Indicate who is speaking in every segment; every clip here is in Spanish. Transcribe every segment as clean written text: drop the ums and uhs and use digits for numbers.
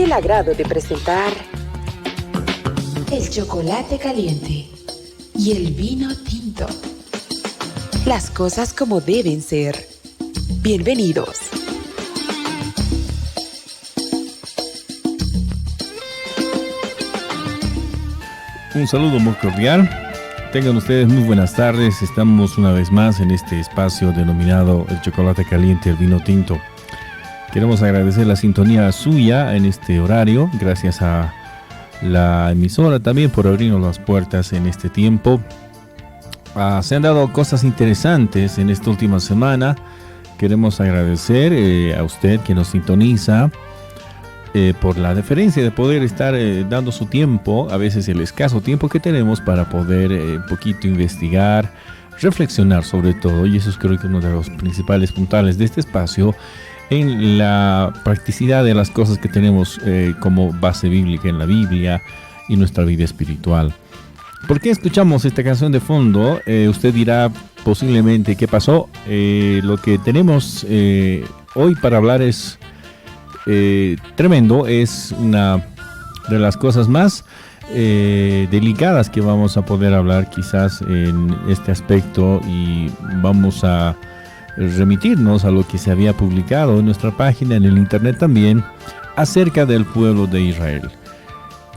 Speaker 1: el agrado de presentar
Speaker 2: el chocolate caliente y el vino tinto.
Speaker 1: Las cosas como deben ser. Bienvenidos.
Speaker 3: Un saludo muy cordial. Tengan ustedes muy buenas tardes. Estamos una vez más en este espacio denominado el chocolate caliente, el vino tinto. Queremos agradecer la sintonía suya en este horario. Gracias a la emisora también por abrirnos las puertas en este tiempo. Se han dado cosas interesantes en esta última semana. Queremos agradecer a usted que nos sintoniza por la deferencia de poder estar dando su tiempo, a veces el escaso tiempo que tenemos para poder un poquito investigar, reflexionar sobre todo, y eso es creo que uno de los principales puntales de este espacio, en la practicidad de las cosas que tenemos como base bíblica en la Biblia y nuestra vida espiritual. ¿Por qué escuchamos esta canción de fondo? Usted dirá posiblemente qué pasó. Lo que tenemos hoy para hablar es tremendo, es una de las cosas más delicadas que vamos a poder hablar quizás en este aspecto, y vamos a remitirnos a lo que se había publicado en nuestra página, en el internet también, acerca del pueblo de Israel.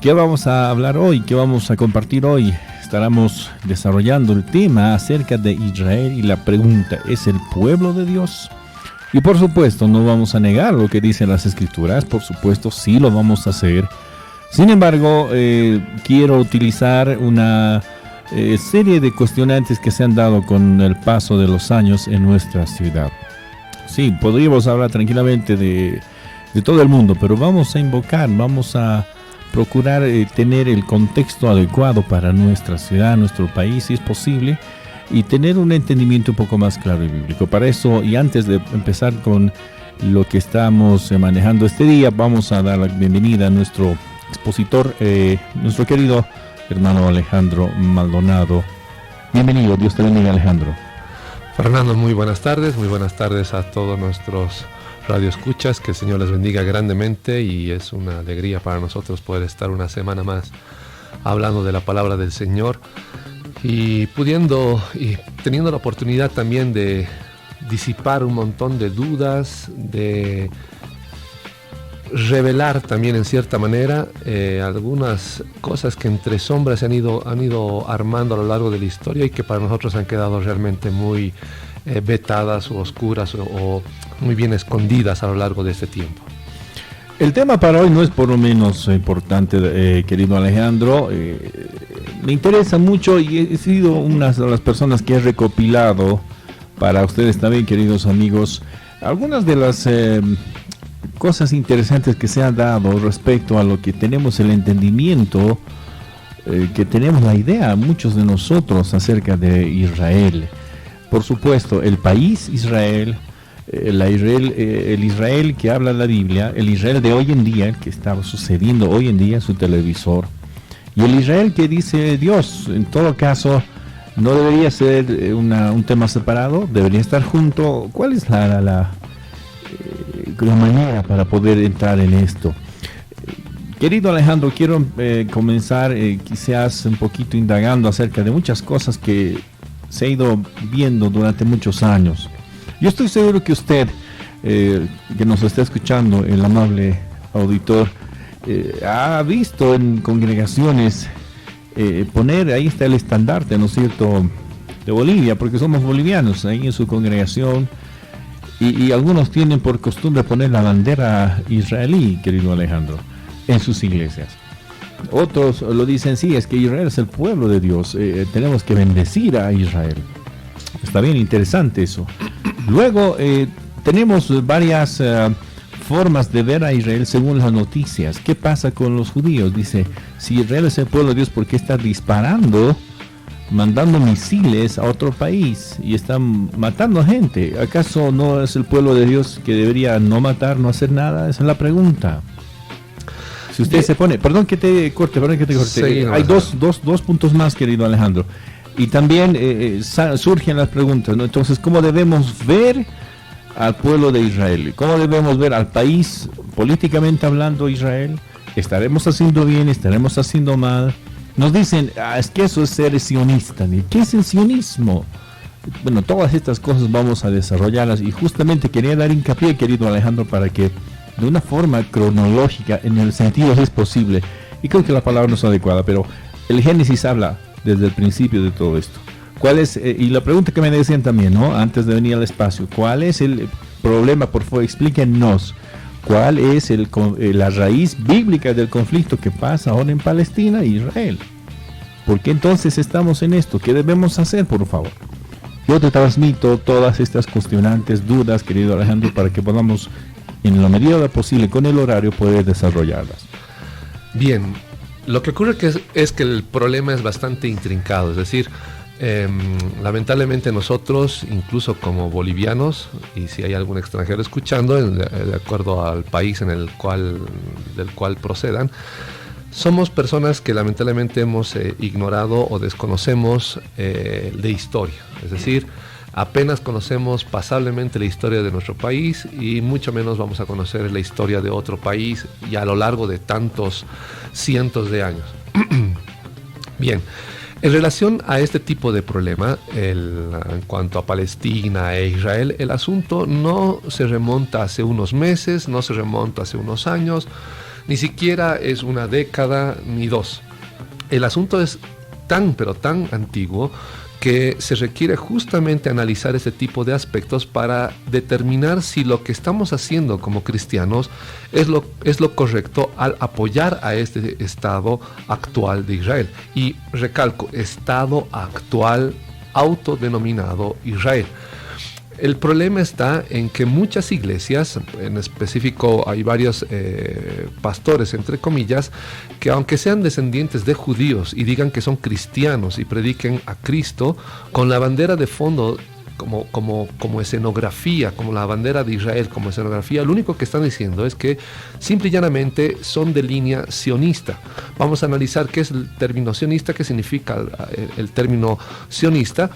Speaker 3: ¿Qué vamos a hablar hoy? ¿Qué vamos a compartir hoy? Estaremos desarrollando el tema acerca de Israel y la pregunta, ¿es el pueblo de Dios? Y por supuesto no vamos a negar lo que dicen las escrituras, por supuesto sí lo vamos a hacer. Sin embargo, quiero utilizar una serie de cuestionantes que se han dado con el paso de los años en nuestra ciudad. Sí, podríamos hablar tranquilamente de todo el mundo, pero vamos a invocar, vamos a procurar tener el contexto adecuado para nuestra ciudad, nuestro país, si es posible, y tener un entendimiento un poco más claro y bíblico. Para eso, y antes de empezar con lo que estamos manejando este día, vamos a dar la bienvenida a nuestro expositor, nuestro querido hermano Alejandro Maldonado. Bienvenido, Dios te bendiga, Alejandro.
Speaker 4: Fernando, muy buenas tardes a todos nuestros radioescuchas, que el Señor les bendiga grandemente, y es una alegría para nosotros poder estar una semana más hablando de la palabra del Señor, y teniendo la oportunidad también de disipar un montón de dudas, de revelar también en cierta manera algunas cosas que entre sombras se han ido armando a lo largo de la historia y que para nosotros han quedado realmente muy vetadas o oscuras o muy bien escondidas a lo largo de este tiempo.
Speaker 3: El tema para hoy no es por lo menos importante, querido Alejandro. Me interesa mucho y he sido una de las personas que he recopilado para ustedes también, queridos amigos, algunas de las cosas interesantes que se han dado respecto a lo que tenemos el entendimiento, que tenemos la idea, muchos de nosotros, acerca de Israel. Por supuesto, el país Israel, el Israel que habla la Biblia, el Israel de hoy en día, el que está sucediendo hoy en día en su televisor, y el Israel que dice Dios. En todo caso, no debería ser un tema separado, debería estar junto. ¿Cuál es la manera para poder entrar en esto? Querido Alejandro, quiero comenzar quizás un poquito indagando acerca de muchas cosas que se ha ido viendo durante muchos años. Yo estoy seguro que usted, que nos está escuchando, el amable auditor, ha visto en congregaciones poner, ahí está el estandarte, ¿no es cierto?, de Bolivia, porque somos bolivianos, ahí en su congregación, y algunos tienen por costumbre poner la bandera israelí, querido Alejandro, en sus iglesias. Otros lo dicen, sí, es que Israel es el pueblo de Dios, tenemos que bendecir a Israel. Está bien interesante eso. Luego tenemos varias formas de ver a Israel según las noticias. ¿Qué pasa con los judíos? Dice, si Israel es el pueblo de Dios, ¿por qué está disparando, mandando misiles a otro país y están matando gente? ¿Acaso no es el pueblo de Dios que debería no matar, no hacer nada? Esa es la pregunta. Si usted se pone, perdón que te corte. Sí, hay dos puntos más, querido Alejandro. Y también surgen las preguntas, ¿no? Entonces, ¿cómo debemos ver al pueblo de Israel? ¿Cómo debemos ver al país políticamente hablando Israel? ¿Estaremos haciendo bien? ¿Estaremos haciendo mal? Nos dicen, es que eso es ser sionista. ¿Qué es el sionismo? Bueno, todas estas cosas vamos a desarrollarlas y justamente quería dar hincapié, querido Alejandro, para que de una forma cronológica, en el sentido es posible, y creo que la palabra no es adecuada, pero el Génesis habla desde el principio de todo esto. ¿Cuál es, y la pregunta que me decían también, ¿no?, antes de venir al espacio, ¿cuál es el problema? Por favor, explíquenos, ¿cuál es la raíz bíblica del conflicto que pasa ahora en Palestina e Israel? ¿Por qué entonces estamos en esto? ¿Qué debemos hacer, por favor? Yo te transmito todas estas cuestionantes, dudas, querido Alejandro, para que podamos, en la medida posible, con el horario, poder desarrollarlas.
Speaker 4: Bien, lo que ocurre es que el problema es bastante intrincado, es decir, lamentablemente nosotros, incluso como bolivianos, y si hay algún extranjero escuchando, de acuerdo al país del cual procedan, somos personas que lamentablemente hemos ignorado o desconocemos de historia, es decir, apenas conocemos pasablemente la historia de nuestro país y mucho menos vamos a conocer la historia de otro país y a lo largo de tantos cientos de años. Bien, en relación a este tipo de problema, en cuanto a Palestina e Israel, el asunto no se remonta hace unos meses, no se remonta hace unos años, ni siquiera es una década ni dos. El asunto es tan, pero tan antiguo que se requiere justamente analizar este tipo de aspectos para determinar si lo que estamos haciendo como cristianos es lo correcto al apoyar a este Estado actual de Israel. Y recalco, Estado actual autodenominado Israel. El problema está en que muchas iglesias, en específico hay varios pastores, entre comillas, que aunque sean descendientes de judíos y digan que son cristianos y prediquen a Cristo, con la bandera de fondo como escenografía, como la bandera de Israel como escenografía, lo único que están diciendo es que simple y llanamente son de línea sionista. Vamos a analizar qué es el término sionista, qué significa el término sionista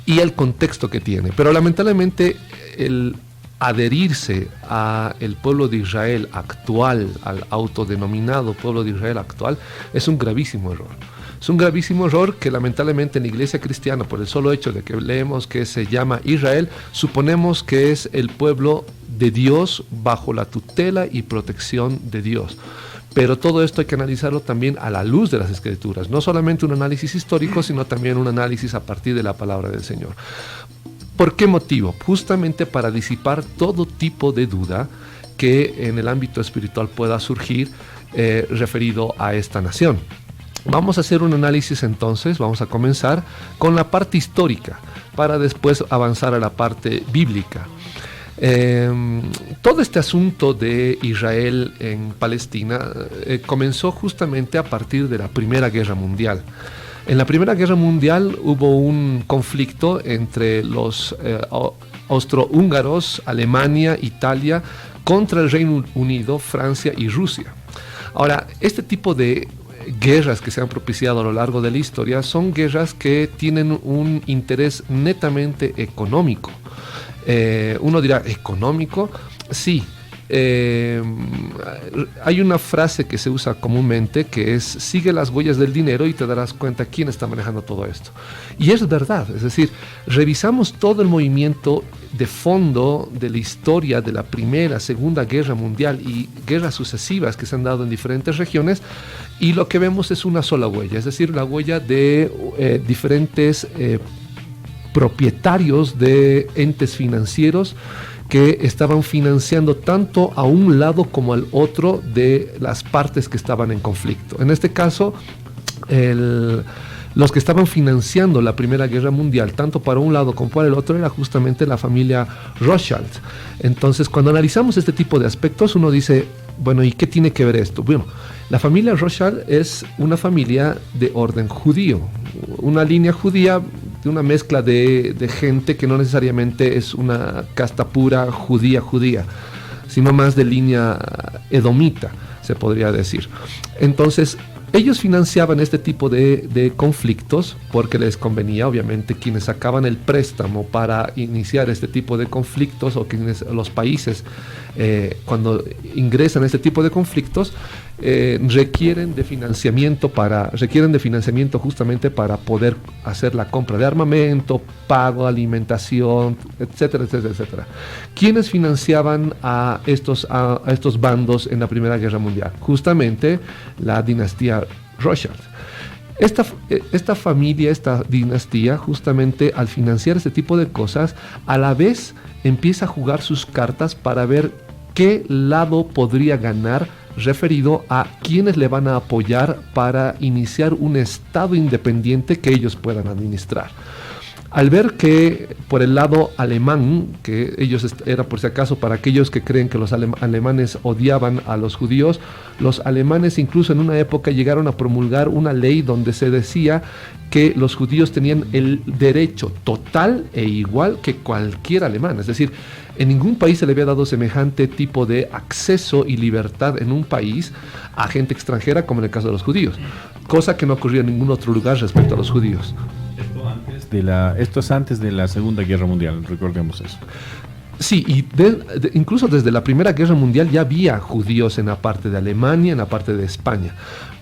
Speaker 4: y el contexto que tiene. Pero lamentablemente el adherirse a el pueblo de Israel actual, al autodenominado pueblo de Israel actual, es un gravísimo error. Es un gravísimo error que lamentablemente en la iglesia cristiana, por el solo hecho de que leemos que se llama Israel, suponemos que es el pueblo de Dios bajo la tutela y protección de Dios. Pero todo esto hay que analizarlo también a la luz de las Escrituras, no solamente un análisis histórico, sino también un análisis a partir de la palabra del Señor. ¿Por qué motivo? Justamente para disipar todo tipo de duda que en el ámbito espiritual pueda surgir referido a esta nación. Vamos a hacer un análisis entonces, vamos a comenzar con la parte histórica, para después avanzar a la parte bíblica. Todo este asunto de Israel en Palestina comenzó justamente a partir de la Primera Guerra Mundial. En la Primera Guerra Mundial hubo un conflicto entre los austrohúngaros, Alemania, Italia, contra el Reino Unido, Francia y Rusia. Ahora, este tipo de guerras que se han propiciado a lo largo de la historia son guerras que tienen un interés netamente económico. Uno dirá, ¿económico? Sí. Hay una frase que se usa comúnmente que es: sigue las huellas del dinero y te darás cuenta quién está manejando todo esto. Y es verdad, es decir, revisamos todo el movimiento de fondo de la historia de la Primera, Segunda Guerra Mundial y guerras sucesivas que se han dado en diferentes regiones, y lo que vemos es una sola huella, es decir, la huella de diferentes propietarios de entes financieros que estaban financiando tanto a un lado como al otro de las partes que estaban en conflicto. En este caso, los que estaban financiando la Primera Guerra Mundial, tanto para un lado como para el otro, era justamente la familia Rothschild. Entonces, cuando analizamos este tipo de aspectos, uno dice, bueno, ¿y qué tiene que ver esto? Bueno, la familia Rothschild es una familia de orden judío, una línea judía, de una mezcla de gente que no necesariamente es una casta pura judía, sino más de línea edomita, se podría decir. Entonces, ellos financiaban este tipo de conflictos porque les convenía, obviamente, quienes sacaban el préstamo para iniciar este tipo de conflictos, o quienes, los países, cuando ingresan a este tipo de conflictos, requieren de financiamiento justamente para poder hacer la compra de armamento, pago, alimentación, etcétera, etcétera, etcétera. ¿Quiénes financiaban a estos bandos en la Primera Guerra Mundial? Justamente la dinastía Rothschild. Esta familia, esta dinastía, justamente al financiar este tipo de cosas, a la vez empieza a jugar sus cartas para ver qué lado podría ganar, referido a quienes le van a apoyar para iniciar un Estado independiente que ellos puedan administrar. Al ver que por el lado alemán, que ellos era por si acaso para aquellos que creen que los alemanes odiaban a los judíos, los alemanes incluso en una época llegaron a promulgar una ley donde se decía que los judíos tenían el derecho total e igual que cualquier alemán. Es decir, en ningún país se le había dado semejante tipo de acceso y libertad en un país a gente extranjera como en el caso de los judíos, cosa que no ocurría en ningún otro lugar respecto a los judíos.
Speaker 3: Esto es antes de la Segunda Guerra Mundial, recordemos eso.
Speaker 4: Sí, y incluso desde la Primera Guerra Mundial ya había judíos en la parte de Alemania, en la parte de España.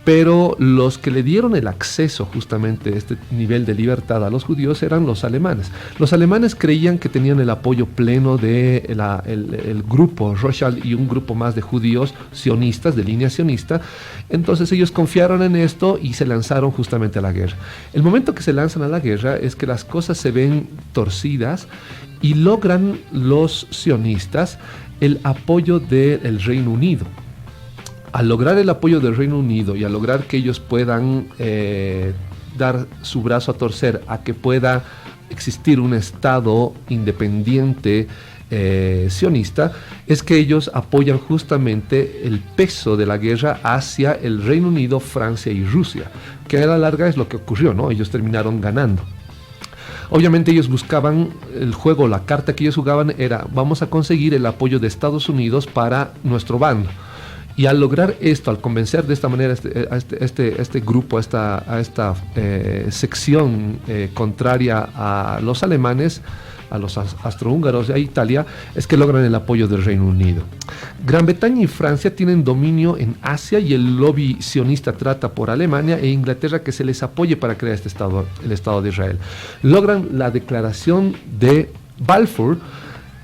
Speaker 4: Pero los que le dieron el acceso justamente a este nivel de libertad a los judíos eran los alemanes. Los alemanes creían que tenían el apoyo pleno de el grupo Rothschild y un grupo más de judíos sionistas, de línea sionista. Entonces ellos confiaron en esto y se lanzaron justamente a la guerra. El momento que se lanzan a la guerra es que las cosas se ven torcidas y logran los sionistas el apoyo del Reino Unido. Al lograr el apoyo del Reino Unido y al lograr que ellos puedan dar su brazo a torcer a que pueda existir un Estado independiente sionista, es que ellos apoyan justamente el peso de la guerra hacia el Reino Unido, Francia y Rusia, que a la larga es lo que ocurrió, ¿no? Ellos terminaron ganando. Obviamente ellos buscaban el juego, la carta que ellos jugaban era: vamos a conseguir el apoyo de Estados Unidos para nuestro bando. Y al lograr esto, al convencer de esta manera a este grupo, a esta sección contraria a los alemanes, a los austrohúngaros, a Italia, es que logran el apoyo del Reino Unido. Gran Bretaña y Francia tienen dominio en Asia y el lobby sionista trata por Alemania e Inglaterra que se les apoye para crear este Estado, el Estado de Israel. Logran la declaración de Balfour,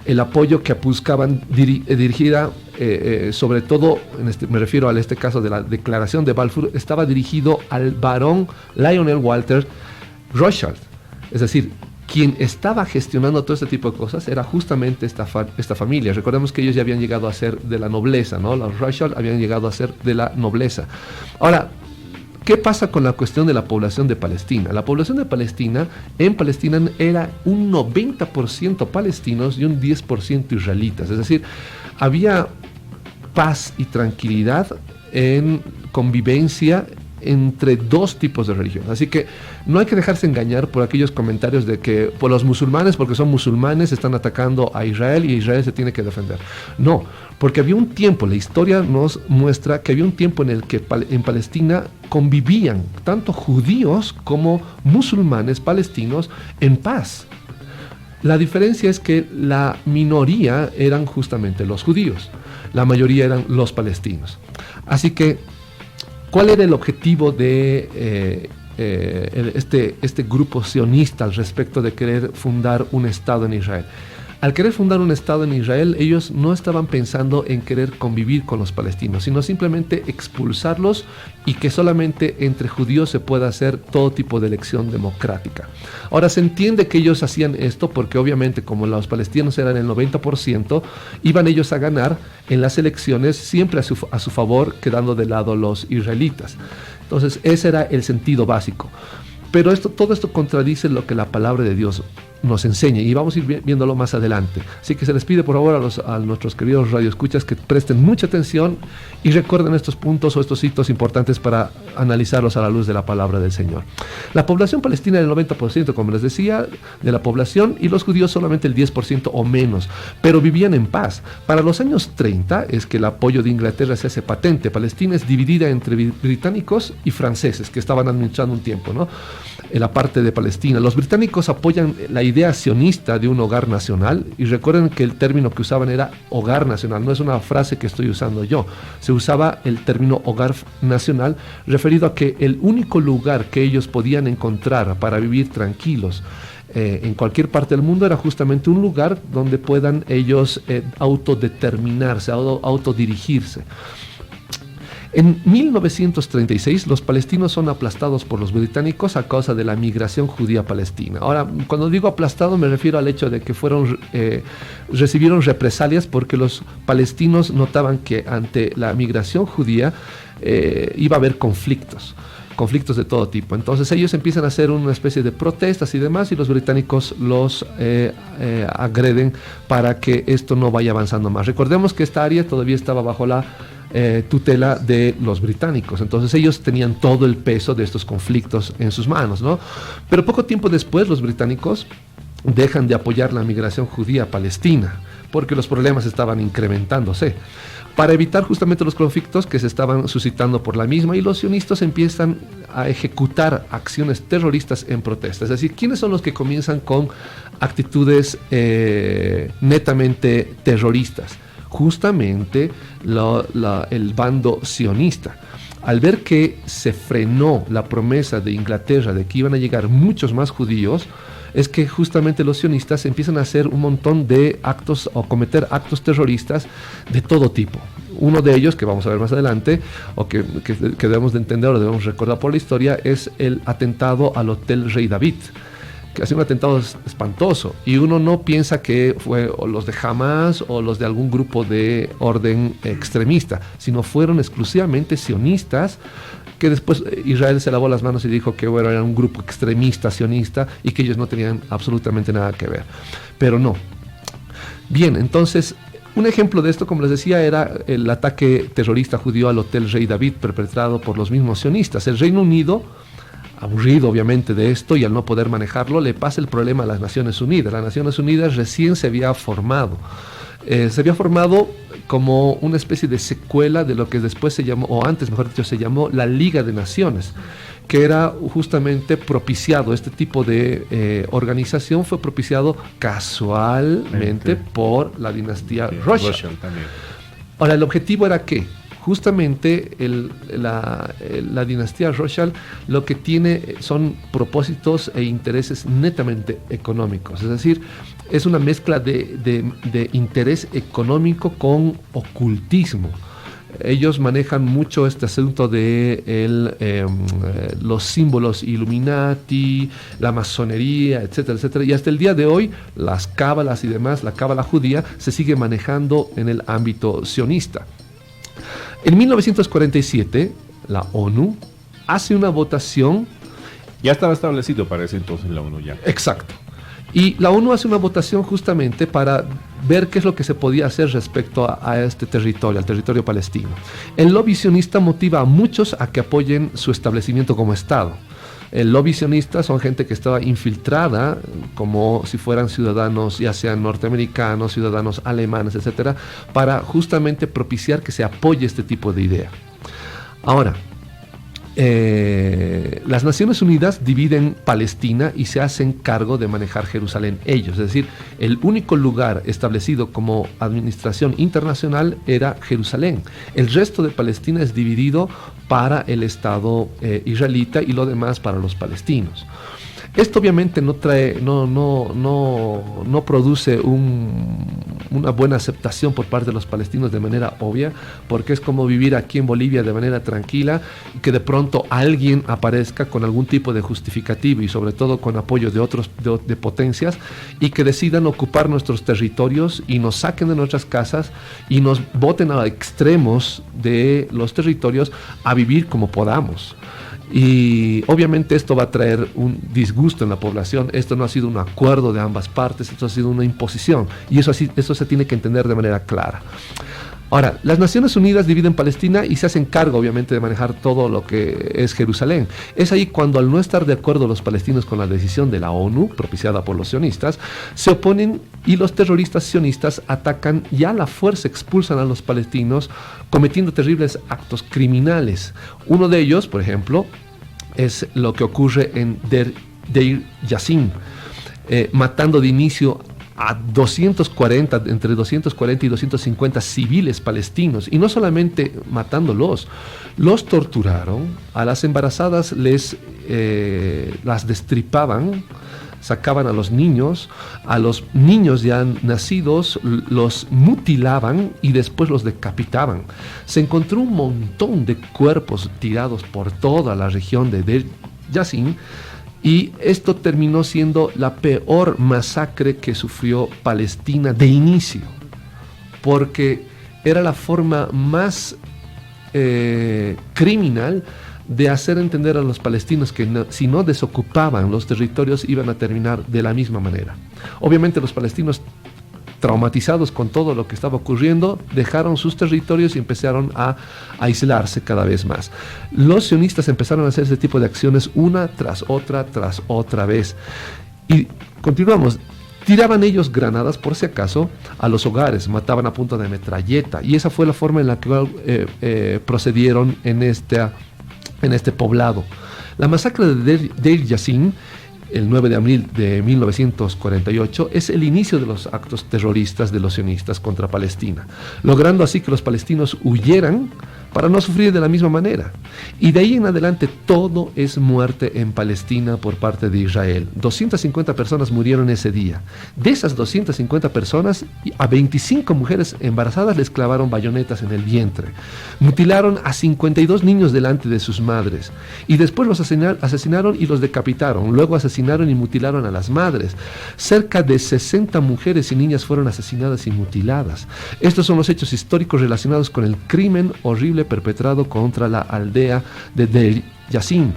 Speaker 4: el apoyo que buscaban dirigida, sobre todo, me refiero a este caso de la declaración de Balfour, estaba dirigido al barón Lionel Walter Rothschild. Es decir, quien estaba gestionando todo este tipo de cosas era justamente esta familia. Recordemos que ellos ya habían llegado a ser de la nobleza, ¿no? Los Rothschild habían llegado a ser de la nobleza. Ahora, ¿qué pasa con la cuestión de la población de Palestina? La población de Palestina, en Palestina era un 90% palestinos y un 10% israelitas. Es decir, había paz y tranquilidad en convivencia entre dos tipos de religión. Así que no hay que dejarse engañar por aquellos comentarios de que por los musulmanes, porque son musulmanes, están atacando a Israel y Israel se tiene que defender. No, porque había un tiempo, la historia nos muestra que había un tiempo en el que en Palestina convivían tanto judíos como musulmanes palestinos en paz. La diferencia es que la minoría eran justamente los judíos, la mayoría eran los palestinos. Así que, ¿cuál era el objetivo de este grupo sionista al respecto de querer fundar un Estado en Israel? Al querer fundar un Estado en Israel, ellos no estaban pensando en querer convivir con los palestinos, sino simplemente expulsarlos y que solamente entre judíos se pueda hacer todo tipo de elección democrática. Ahora, se entiende que ellos hacían esto porque obviamente como los palestinos eran el 90%, iban ellos a ganar en las elecciones siempre a su favor, quedando de lado los israelitas. Entonces, ese era el sentido básico. Pero todo esto contradice lo que la palabra de Dios nos enseña, y vamos a ir viéndolo más adelante. Así que se les pide por favor a nuestros queridos radioescuchas que presten mucha atención y recuerden estos puntos o estos hitos importantes para analizarlos a la luz de la palabra del Señor. La población palestina era el 90%, como les decía, de la población, y los judíos solamente el 10% o menos, pero vivían en paz. Para los años 30 es que el apoyo de Inglaterra se hace patente. Palestina es dividida entre británicos y franceses, que estaban administrando un tiempo, ¿no?, en la parte de Palestina. Los británicos apoyan la idea sionista de un hogar nacional, y recuerden que el término que usaban era hogar nacional, no es una frase que estoy usando yo. Se usaba el término hogar nacional referido a que el único lugar que ellos podían encontrar para vivir tranquilos en cualquier parte del mundo era justamente un lugar donde puedan ellos autodeterminarse, autodirigirse. En 1936 los palestinos son aplastados por los británicos a causa de la migración judía palestina. Ahora, cuando digo aplastado me refiero al hecho de que recibieron represalias porque los palestinos notaban que ante la migración judía iba a haber conflictos de todo tipo. Entonces ellos empiezan a hacer una especie de protestas y demás, y los británicos los agreden para que esto no vaya avanzando más. Recordemos que esta área todavía estaba bajo la tutela de los británicos, entonces ellos tenían todo el peso de estos conflictos en sus manos, ¿no? Pero poco tiempo después los británicos dejan de apoyar la migración judía palestina porque los problemas estaban incrementándose, para evitar justamente los conflictos que se estaban suscitando por la misma, y los sionistas empiezan a ejecutar acciones terroristas en protesta. Es decir, ¿quiénes son los que comienzan con actitudes netamente terroristas? Justamente el bando sionista. Al ver que se frenó la promesa de Inglaterra de que iban a llegar muchos más judíos, es que justamente los sionistas empiezan a hacer un montón de actos o cometer actos terroristas de todo tipo. Uno de ellos, que vamos a ver más adelante, o que debemos de entender o debemos recordar por la historia, es el atentado al Hotel Rey David, que ha sido un atentado espantoso, y uno no piensa que fue o los de Hamas o los de algún grupo de orden extremista, sino fueron exclusivamente sionistas, que después Israel se lavó las manos y dijo que bueno, era un grupo extremista sionista y que ellos no tenían absolutamente nada que ver. Pero no. Bien, entonces, un ejemplo de esto, como les decía, era el ataque terrorista judío al Hotel Rey David perpetrado por los mismos sionistas. El Reino Unido, aburrido obviamente de esto y al no poder manejarlo, le pasa el problema a las Naciones Unidas. Las Naciones Unidas recién se había formado. Como una especie de secuela de lo que después se llamó, o antes mejor dicho, se llamó la Liga de Naciones, que era justamente propiciado, este tipo de organización fue propiciado casualmente por la dinastía Rothschild. Ahora, el objetivo era que justamente la dinastía Rothschild lo que tiene son propósitos e intereses netamente económicos, es decir, es una mezcla de interés económico con ocultismo. Ellos manejan mucho este asunto de los símbolos Illuminati, la masonería, etcétera, etcétera. Y hasta el día de hoy, las cábalas y demás, la cábala judía, se sigue manejando en el ámbito sionista. En 1947, la ONU hace una votación.
Speaker 3: Ya estaba establecido para ese entonces la ONU ya.
Speaker 4: Exacto. Y la ONU hace una votación justamente para ver qué es lo que se podía hacer respecto a este territorio, al territorio palestino. El lobby sionista motiva a muchos a que apoyen su establecimiento como Estado. El lobby sionista son gente que estaba infiltrada, como si fueran ciudadanos, ya sean norteamericanos, ciudadanos alemanes, etcétera, para justamente propiciar que se apoye este tipo de idea. Ahora, las Naciones Unidas dividen Palestina y se hacen cargo de manejar Jerusalén ellos, es decir, el único lugar establecido como administración internacional era Jerusalén. El resto de Palestina es dividido para el Estado israelita y lo demás para los palestinos. Esto obviamente no produce una buena aceptación por parte de los palestinos de manera obvia, porque es como vivir aquí en Bolivia de manera tranquila y que de pronto alguien aparezca con algún tipo de justificativo y sobre todo con apoyo de potencias y que decidan ocupar nuestros territorios y nos saquen de nuestras casas y nos boten a extremos de los territorios a vivir como podamos. Y obviamente esto va a traer un disgusto en la población. Esto no ha sido un acuerdo de ambas partes, esto ha sido una imposición. Y eso se tiene que entender de manera clara. Ahora, las Naciones Unidas dividen Palestina y se hacen cargo, obviamente, de manejar todo lo que es Jerusalén. Es ahí cuando, al no estar de acuerdo los palestinos con la decisión de la ONU, propiciada por los sionistas, se oponen y los terroristas sionistas atacan y a la fuerza expulsan a los palestinos, cometiendo terribles actos criminales. Uno de ellos, por ejemplo, es lo que ocurre en Deir Yassin, matando de inicio a entre 240 y 250 civiles palestinos, y no solamente matándolos, los torturaron, a las embarazadas las destripaban, sacaban a los niños ya nacidos, los mutilaban y después los decapitaban. Se encontró un montón de cuerpos tirados por toda la región de Deir Yassin, y esto terminó siendo la peor masacre que sufrió Palestina de inicio, porque era la forma más criminal de hacer entender a los palestinos que si no desocupaban los territorios iban a terminar de la misma manera. Obviamente los palestinos, traumatizados con todo lo que estaba ocurriendo, dejaron sus territorios y empezaron a aislarse cada vez más. Los sionistas empezaron a hacer este tipo de acciones una tras otra vez. Y continuamos. Tiraban ellos granadas, por si acaso, a los hogares, mataban a punta de metralleta, y esa fue la forma en la que procedieron en este poblado. La masacre de Deir Yassin, el 9 de abril de 1948, es el inicio de los actos terroristas de los sionistas contra Palestina, logrando así que los palestinos huyeran para no sufrir de la misma manera. Y de ahí en adelante todo es muerte en Palestina por parte de Israel. 250 personas murieron ese día. De esas 250 personas, a 25 mujeres embarazadas les clavaron bayonetas en el vientre. Mutilaron a 52 niños delante de sus madres. Y después los asesinaron y los decapitaron. Luego asesinaron y mutilaron a las madres. Cerca de 60 mujeres y niñas fueron asesinadas y mutiladas. Estos son los hechos históricos relacionados con el crimen horrible perpetrado contra la aldea de Deir Yassin.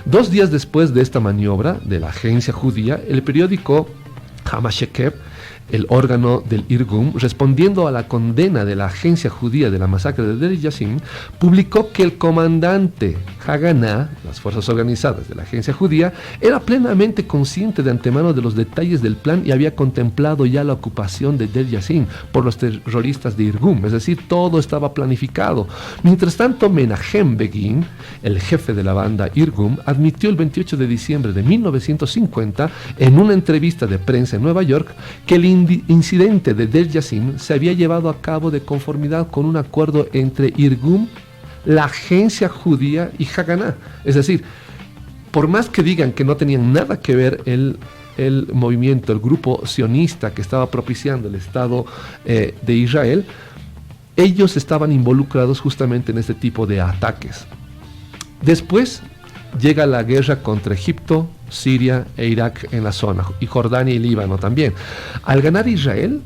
Speaker 4: 2 días después de esta maniobra de la agencia judía, el periódico Hamashekeb, el órgano del Irgun, respondiendo a la condena de la agencia judía de la masacre de Deir Yassin, publicó que el comandante Haganah, las fuerzas organizadas de la agencia judía, era plenamente consciente de antemano de los detalles del plan y había contemplado ya la ocupación de Deir Yassin por los terroristas de Irgun, es decir, todo estaba planificado. Mientras tanto, Menahem Begin, el jefe de la banda Irgun, admitió el 28 de diciembre de 1950 en una entrevista de prensa en Nueva York que el incidente de Deir Yassin se había llevado a cabo de conformidad con un acuerdo entre Irgun, la agencia judía y Haganah. Es decir, por más que digan que no tenían nada que ver el movimiento, el grupo sionista que estaba propiciando el Estado de Israel, ellos estaban involucrados justamente en este tipo de ataques. Después llega la guerra contra Egipto, Siria e Irak en la zona, y Jordania y Líbano también. Al ganar Israel,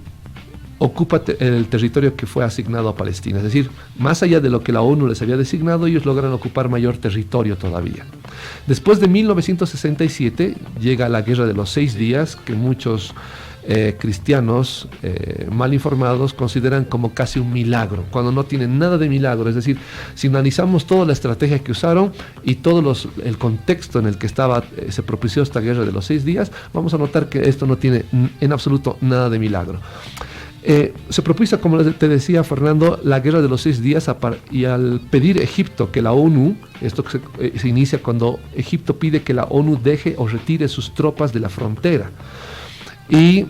Speaker 4: ocupa el territorio que fue asignado a Palestina, es decir, más allá de lo que la ONU les había designado, ellos logran ocupar mayor territorio todavía. Después de 1967 llega la Guerra de los 6 días, que muchos cristianos mal informados consideran como casi un milagro, cuando no tienen nada de milagro. Es decir, si analizamos toda la estrategia que usaron y todo el contexto en el que se propició esta Guerra de los 6 días, vamos a notar que esto no tiene en absoluto nada de milagro. Se propuso, como te decía Fernando, la Guerra de los 6 días, y al pedir Egipto que la ONU, esto se inicia cuando Egipto pide que la ONU deje o retire sus tropas de la frontera, y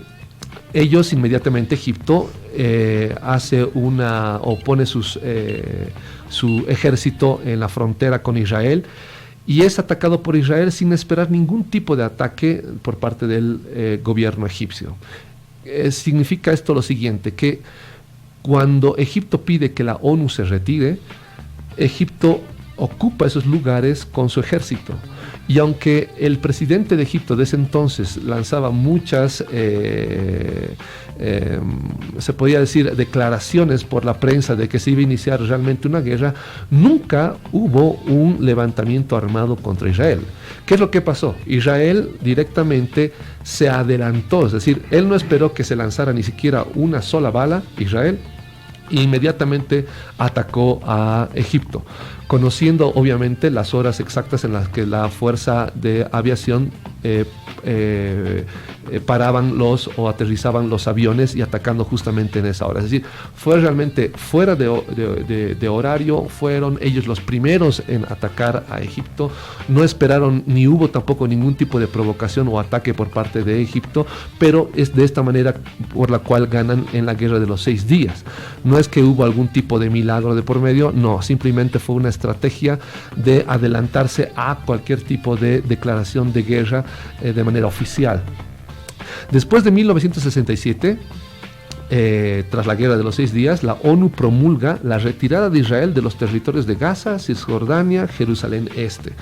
Speaker 4: ellos inmediatamente, Egipto pone su ejército en la frontera con Israel, y es atacado por Israel sin esperar ningún tipo de ataque por parte del gobierno egipcio. Significa esto lo siguiente, que cuando Egipto pide que la ONU se retire, Egipto ocupa esos lugares con su ejército. Y aunque el presidente de Egipto de ese entonces lanzaba muchas, se podía decir, declaraciones por la prensa de que se iba a iniciar realmente una guerra, nunca hubo un levantamiento armado contra Israel. ¿Qué es lo que pasó? Israel directamente se adelantó, es decir, él no esperó que se lanzara ni siquiera una sola bala, Israel, e inmediatamente atacó a Egipto, conociendo obviamente las horas exactas en las que la fuerza de aviación paraban o aterrizaban los aviones y atacando justamente en esa hora. Es decir, fue realmente fuera de horario, fueron ellos los primeros en atacar a Egipto, no esperaron ni hubo tampoco ningún tipo de provocación o ataque por parte de Egipto, pero es de esta manera por la cual ganan en la guerra de los 6 días. No es que hubo algún tipo de milagro de por medio, no, simplemente fue una estrategia de adelantarse a cualquier tipo de declaración de guerra de manera oficial. Después de 1967, tras la guerra de los 6 días, la ONU promulga la retirada de Israel de los territorios de Gaza, Cisjordania, Jerusalén Este.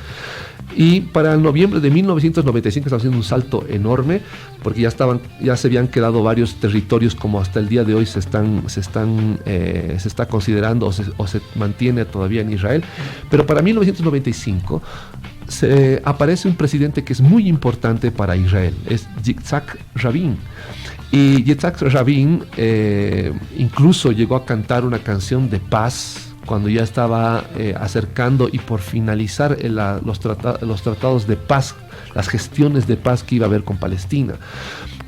Speaker 4: Y para el noviembre de 1995 estamos haciendo un salto enorme, porque ya se habían quedado varios territorios como hasta el día de hoy se está considerando o se mantiene todavía en Israel. Pero para 1995 aparece un presidente que es muy importante para Israel, es Yitzhak Rabin. Y Yitzhak Rabin incluso llegó a cantar una canción de paz cuando ya estaba acercando y por finalizar los tratados de paz, las gestiones de paz que iba a haber con Palestina.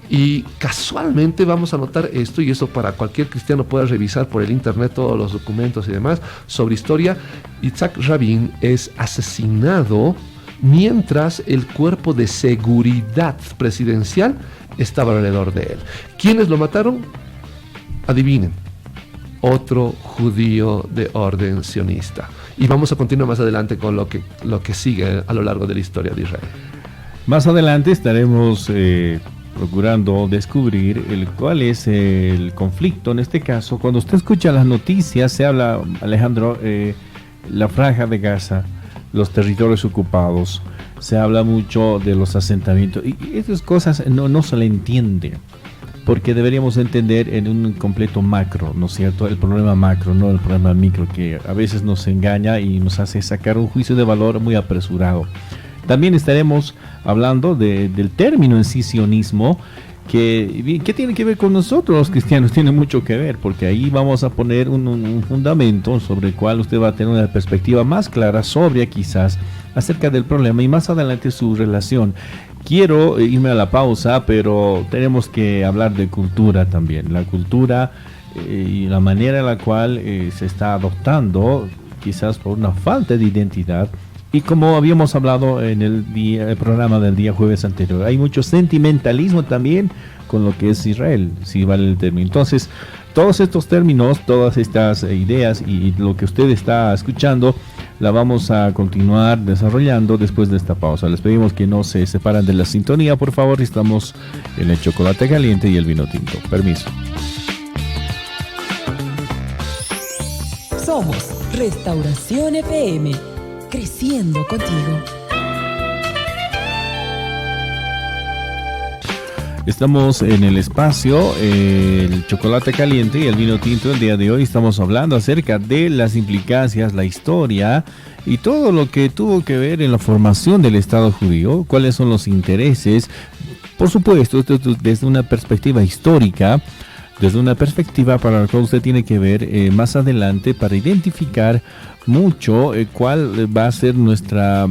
Speaker 4: Y casualmente vamos a notar esto, y eso para cualquier cristiano pueda revisar por el internet todos los documentos y demás sobre historia. Yitzhak Rabin es asesinado mientras el cuerpo de seguridad presidencial estaba alrededor de él. ¿Quiénes lo mataron? Adivinen. Otro judío de orden sionista. Y vamos a continuar más adelante con lo que sigue a lo largo de la historia de Israel.
Speaker 3: Más adelante estaremos procurando descubrir cuál es el conflicto. En este caso, cuando usted escucha las noticias, se habla, Alejandro, la franja de Gaza, los territorios ocupados, se habla mucho de los asentamientos, y esas cosas no se le entiende, porque deberíamos entender en un completo macro, ¿no es cierto? El problema macro, no el problema micro, que a veces nos engaña y nos hace sacar un juicio de valor muy apresurado. También estaremos hablando del término en sí, sionismo, que tiene que ver con nosotros los cristianos, tiene mucho que ver, porque ahí vamos a poner un fundamento sobre el cual usted va a tener una perspectiva más clara, sobria quizás, acerca del problema y más adelante su relación. Quiero irme a la pausa, pero tenemos que hablar de cultura también, la cultura y la manera en la cual se está adoptando, quizás por una falta de identidad. Y como habíamos hablado en el programa del día jueves anterior, hay mucho sentimentalismo también con lo que es Israel, si vale el término. Entonces, todos estos términos, todas estas ideas y lo que usted está escuchando, la vamos a continuar desarrollando después de esta pausa. Les pedimos que no se separen de la sintonía, por favor. Estamos en el chocolate caliente y el vino tinto. Permiso.
Speaker 2: Somos Restauración FM, creciendo contigo.
Speaker 3: Estamos en el espacio, el chocolate caliente y el vino tinto. El día de hoy estamos hablando acerca de las implicancias, la historia y todo lo que tuvo que ver en la formación del Estado judío, cuáles son los intereses, por supuesto, desde una perspectiva histórica, desde una perspectiva para la cual usted tiene que ver más adelante para identificar mucho cuál va a ser nuestra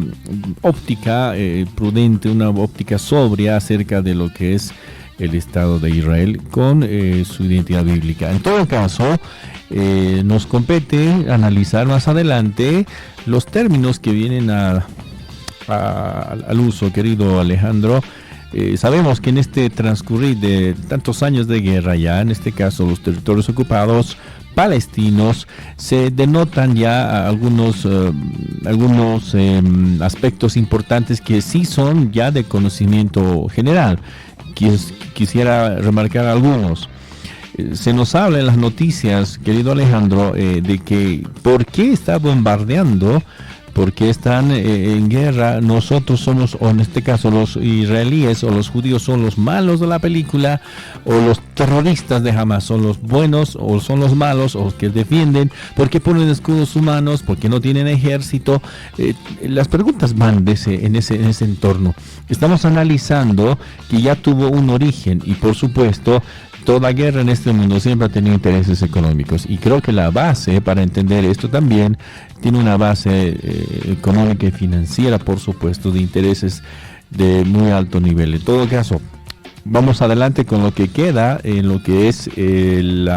Speaker 3: óptica prudente, una óptica sobria acerca de lo que es el Estado de Israel con su identidad bíblica. En todo caso, nos compete analizar más adelante los términos que vienen al uso, querido Alejandro. Sabemos que en este transcurrir de tantos años de guerra ya, en este caso los territorios ocupados palestinos, se denotan ya algunos aspectos importantes que sí son ya de conocimiento general. Quisiera remarcar algunos. Se nos habla en las noticias, querido Alejandro, de que por qué está bombardeando porque están en guerra. Nosotros somos, o en este caso los israelíes o los judíos son los malos de la película, o los terroristas de Hamas son los buenos, o son los malos, o que defienden, porque ponen escudos humanos, porque no tienen ejército. Las preguntas van en ese entorno. Estamos analizando que ya tuvo un origen, y por supuesto toda guerra en este mundo siempre ha tenido intereses económicos, y creo que la base para entender esto también tiene una base económica y financiera, por supuesto, de intereses de muy alto nivel. En todo caso, vamos adelante con lo que queda en lo que es el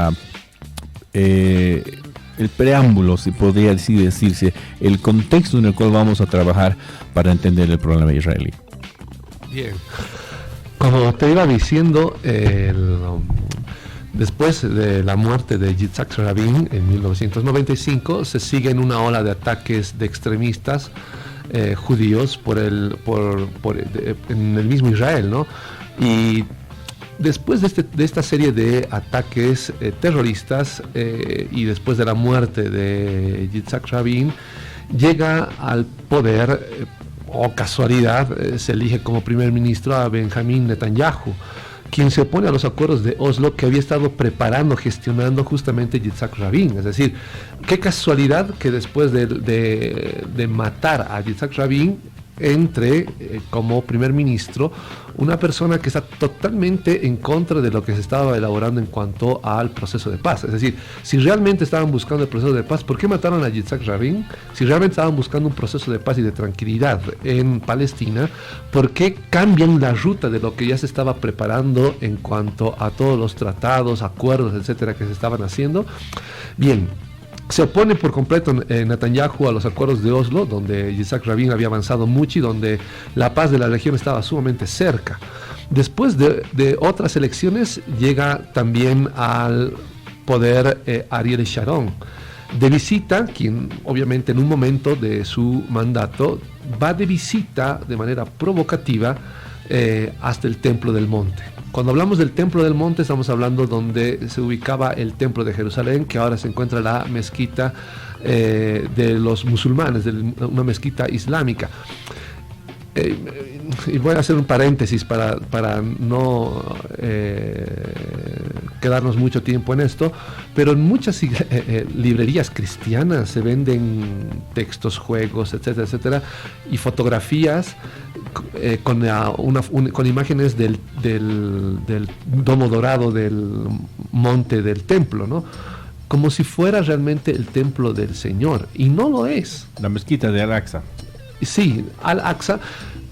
Speaker 3: preámbulo, si podría así decirse, el contexto en el cual vamos a trabajar para entender el problema israelí.
Speaker 4: Bien. Como te iba diciendo, después de la muerte de Yitzhak Rabin en 1995, se sigue en una ola de ataques de extremistas judíos en el mismo Israel, ¿no? Y después de esta serie de ataques terroristas y después de la muerte de Yitzhak Rabin, llega al poder, casualidad, se elige como primer ministro a Benjamín Netanyahu, quien se opone a los acuerdos de Oslo que había estado preparando, gestionando justamente Yitzhak Rabin. Es decir, qué casualidad que después de matar a Yitzhak Rabin entre como primer ministro una persona que está totalmente en contra de lo que se estaba elaborando en cuanto al proceso de paz. Es decir, si realmente estaban buscando el proceso de paz, ¿por qué mataron a Yitzhak Rabin? Si realmente estaban buscando un proceso de paz y de tranquilidad en Palestina, ¿por qué cambian la ruta de lo que ya se estaba preparando en cuanto a todos los tratados, acuerdos, etcétera, que se estaban haciendo? Bien, se opone por completo Netanyahu a los acuerdos de Oslo, donde Yitzhak Rabin había avanzado mucho y donde la paz de la región estaba sumamente cerca. Después de otras elecciones llega también al poder Ariel Sharon, de visita, quien obviamente en un momento de su mandato va de visita de manera provocativa hasta el Templo del Monte. Cuando hablamos del Templo del Monte, estamos hablando donde se ubicaba el Templo de Jerusalén, que ahora se encuentra la mezquita de los musulmanes, una mezquita islámica. Y voy a hacer un paréntesis para no quedarnos mucho tiempo en esto, pero en muchas librerías cristianas se venden textos, juegos, etcétera, etcétera, y fotografías con imágenes del domo dorado del monte del templo, ¿no? Como si fuera realmente el templo del Señor, y no lo es.
Speaker 3: La mezquita de Al-Aqsa.
Speaker 4: Sí, Al-Aqsa,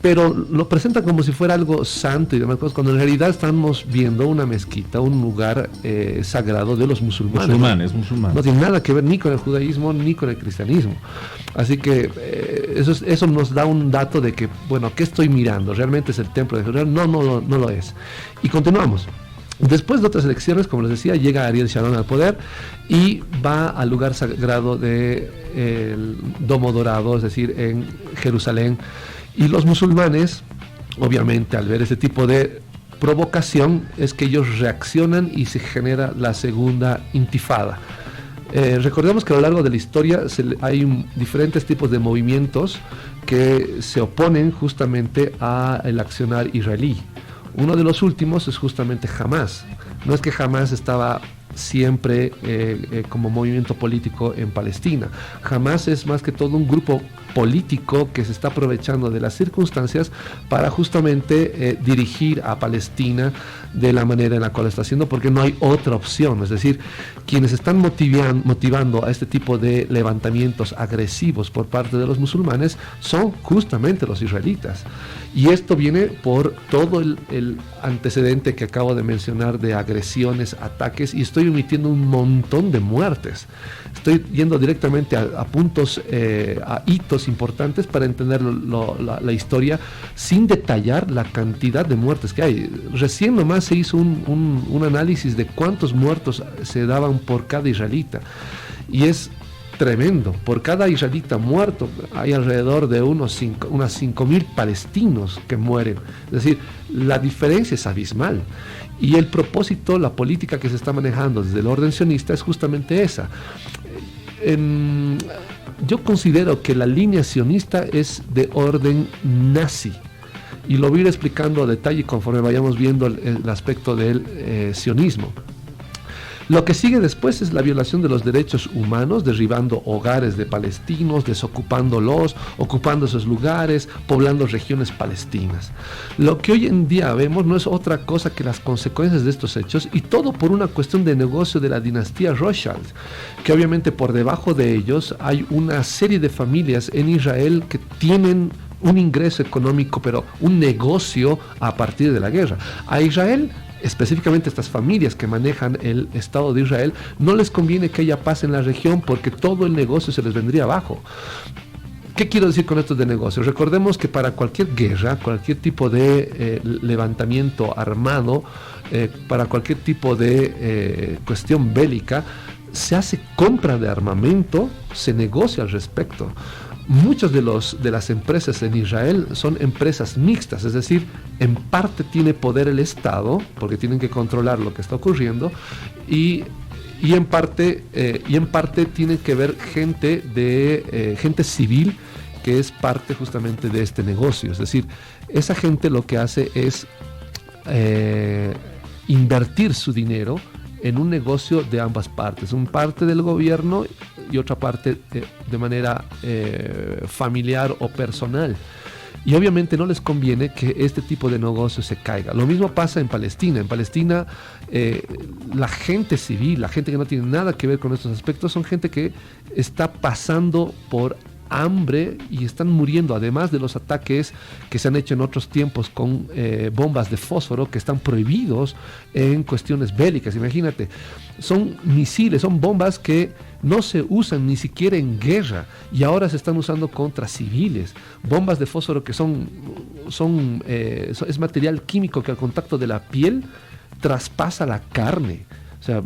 Speaker 4: pero lo presentan como si fuera algo santo y demás cosas, cuando en realidad estamos viendo una mezquita, un lugar sagrado de los musulmanes. Musulmanes. No tiene nada que ver ni con el judaísmo ni con el cristianismo. Así que eso nos da un dato de que, bueno, ¿qué estoy mirando? ¿Realmente es el templo de Jerusalén? No lo es. Y continuamos. Después de otras elecciones, como les decía, llega Ariel Sharon al poder y va al lugar sagrado del Domo Dorado, es decir, en Jerusalén. Y los musulmanes, obviamente, al ver ese tipo de provocación, es que ellos reaccionan y se genera la segunda intifada. Recordemos que a lo largo de la historia hay diferentes tipos de movimientos que se oponen justamente al accionar israelí. Uno de los últimos es justamente Hamas. No es que Hamas estaba siempre como movimiento político en Palestina. Hamas es más que todo un grupo político que se está aprovechando de las circunstancias para justamente dirigir a Palestina de la manera en la cual está haciendo, porque no hay otra opción. Es decir, quienes están motivando a este tipo de levantamientos agresivos por parte de los musulmanes son justamente los israelitas. Y esto viene por todo el antecedente que acabo de mencionar de agresiones, ataques, y estoy omitiendo un montón de muertes. Estoy yendo directamente a puntos, a hitos importantes para entender la historia sin detallar la cantidad de muertes que hay. Recién nomás se hizo un análisis de cuántos muertos se daban por cada israelita. Y es tremendo. Por cada israelita muerto hay alrededor de unas 5.000 palestinos que mueren. Es decir, la diferencia es abismal. Y el propósito, la política que se está manejando desde el orden sionista es justamente esa. yo considero que la línea sionista es de orden nazi. Y lo voy a ir explicando a detalle conforme vayamos viendo el aspecto del sionismo. Lo que sigue después es la violación de los derechos humanos, derribando hogares de palestinos, desocupándolos, ocupando esos lugares, poblando regiones palestinas. Lo que hoy en día vemos no es otra cosa que las consecuencias de estos hechos, y todo por una cuestión de negocio de la dinastía Rothschild, que obviamente por debajo de ellos hay una serie de familias en Israel que tienen un ingreso económico, pero un negocio a partir de la guerra. A Israel, específicamente estas familias que manejan el Estado de Israel, no les conviene que haya paz en la región porque todo el negocio se les vendría abajo. ¿Qué quiero decir con esto de negocios? Recordemos que para cualquier guerra, cualquier tipo de levantamiento armado, para cualquier tipo de cuestión bélica, se hace compra de armamento, se negocia al respecto. Muchas de las empresas en Israel son empresas mixtas, es decir, en parte tiene poder el Estado, porque tienen que controlar lo que está ocurriendo, y en parte tiene que ver gente civil que es parte justamente de este negocio. Es decir, esa gente lo que hace es invertir su dinero en un negocio de ambas partes, una parte del gobierno y otra parte de manera familiar o personal. Y obviamente no les conviene que este tipo de negocio se caiga. Lo mismo pasa en Palestina. En Palestina la gente civil, la gente que no tiene nada que ver con estos aspectos, son gente que está pasando por hambre y están muriendo, además de los ataques que se han hecho en otros tiempos con bombas de fósforo que están prohibidos en cuestiones bélicas. Imagínate, son misiles, son bombas que no se usan ni siquiera en guerra y ahora se están usando contra civiles. Bombas de fósforo que es material químico que al contacto de la piel traspasa la carne. O sea,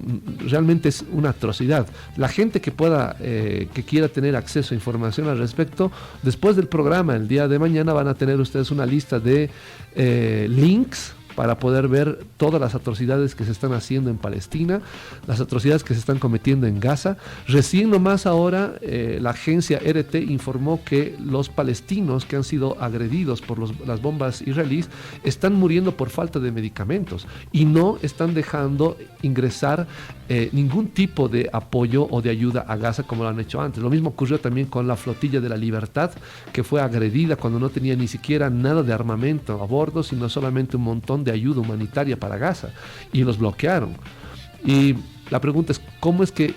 Speaker 4: realmente es una atrocidad. La gente que quiera tener acceso a información al respecto, después del programa, el día de mañana, van a tener ustedes una lista de links para poder ver todas las atrocidades que se están haciendo en Palestina, las atrocidades que se están cometiendo en Gaza. Recién nomás ahora la agencia RT informó que los palestinos que han sido agredidos por las bombas israelíes están muriendo por falta de medicamentos y no están dejando ingresar ningún tipo de apoyo o de ayuda a Gaza como lo han hecho antes. Lo mismo ocurrió también con la flotilla de la Libertad, que fue agredida cuando no tenía ni siquiera nada de armamento a bordo, sino solamente un montón de ayuda humanitaria para Gaza, y los bloquearon. Y la pregunta es, ¿cómo es que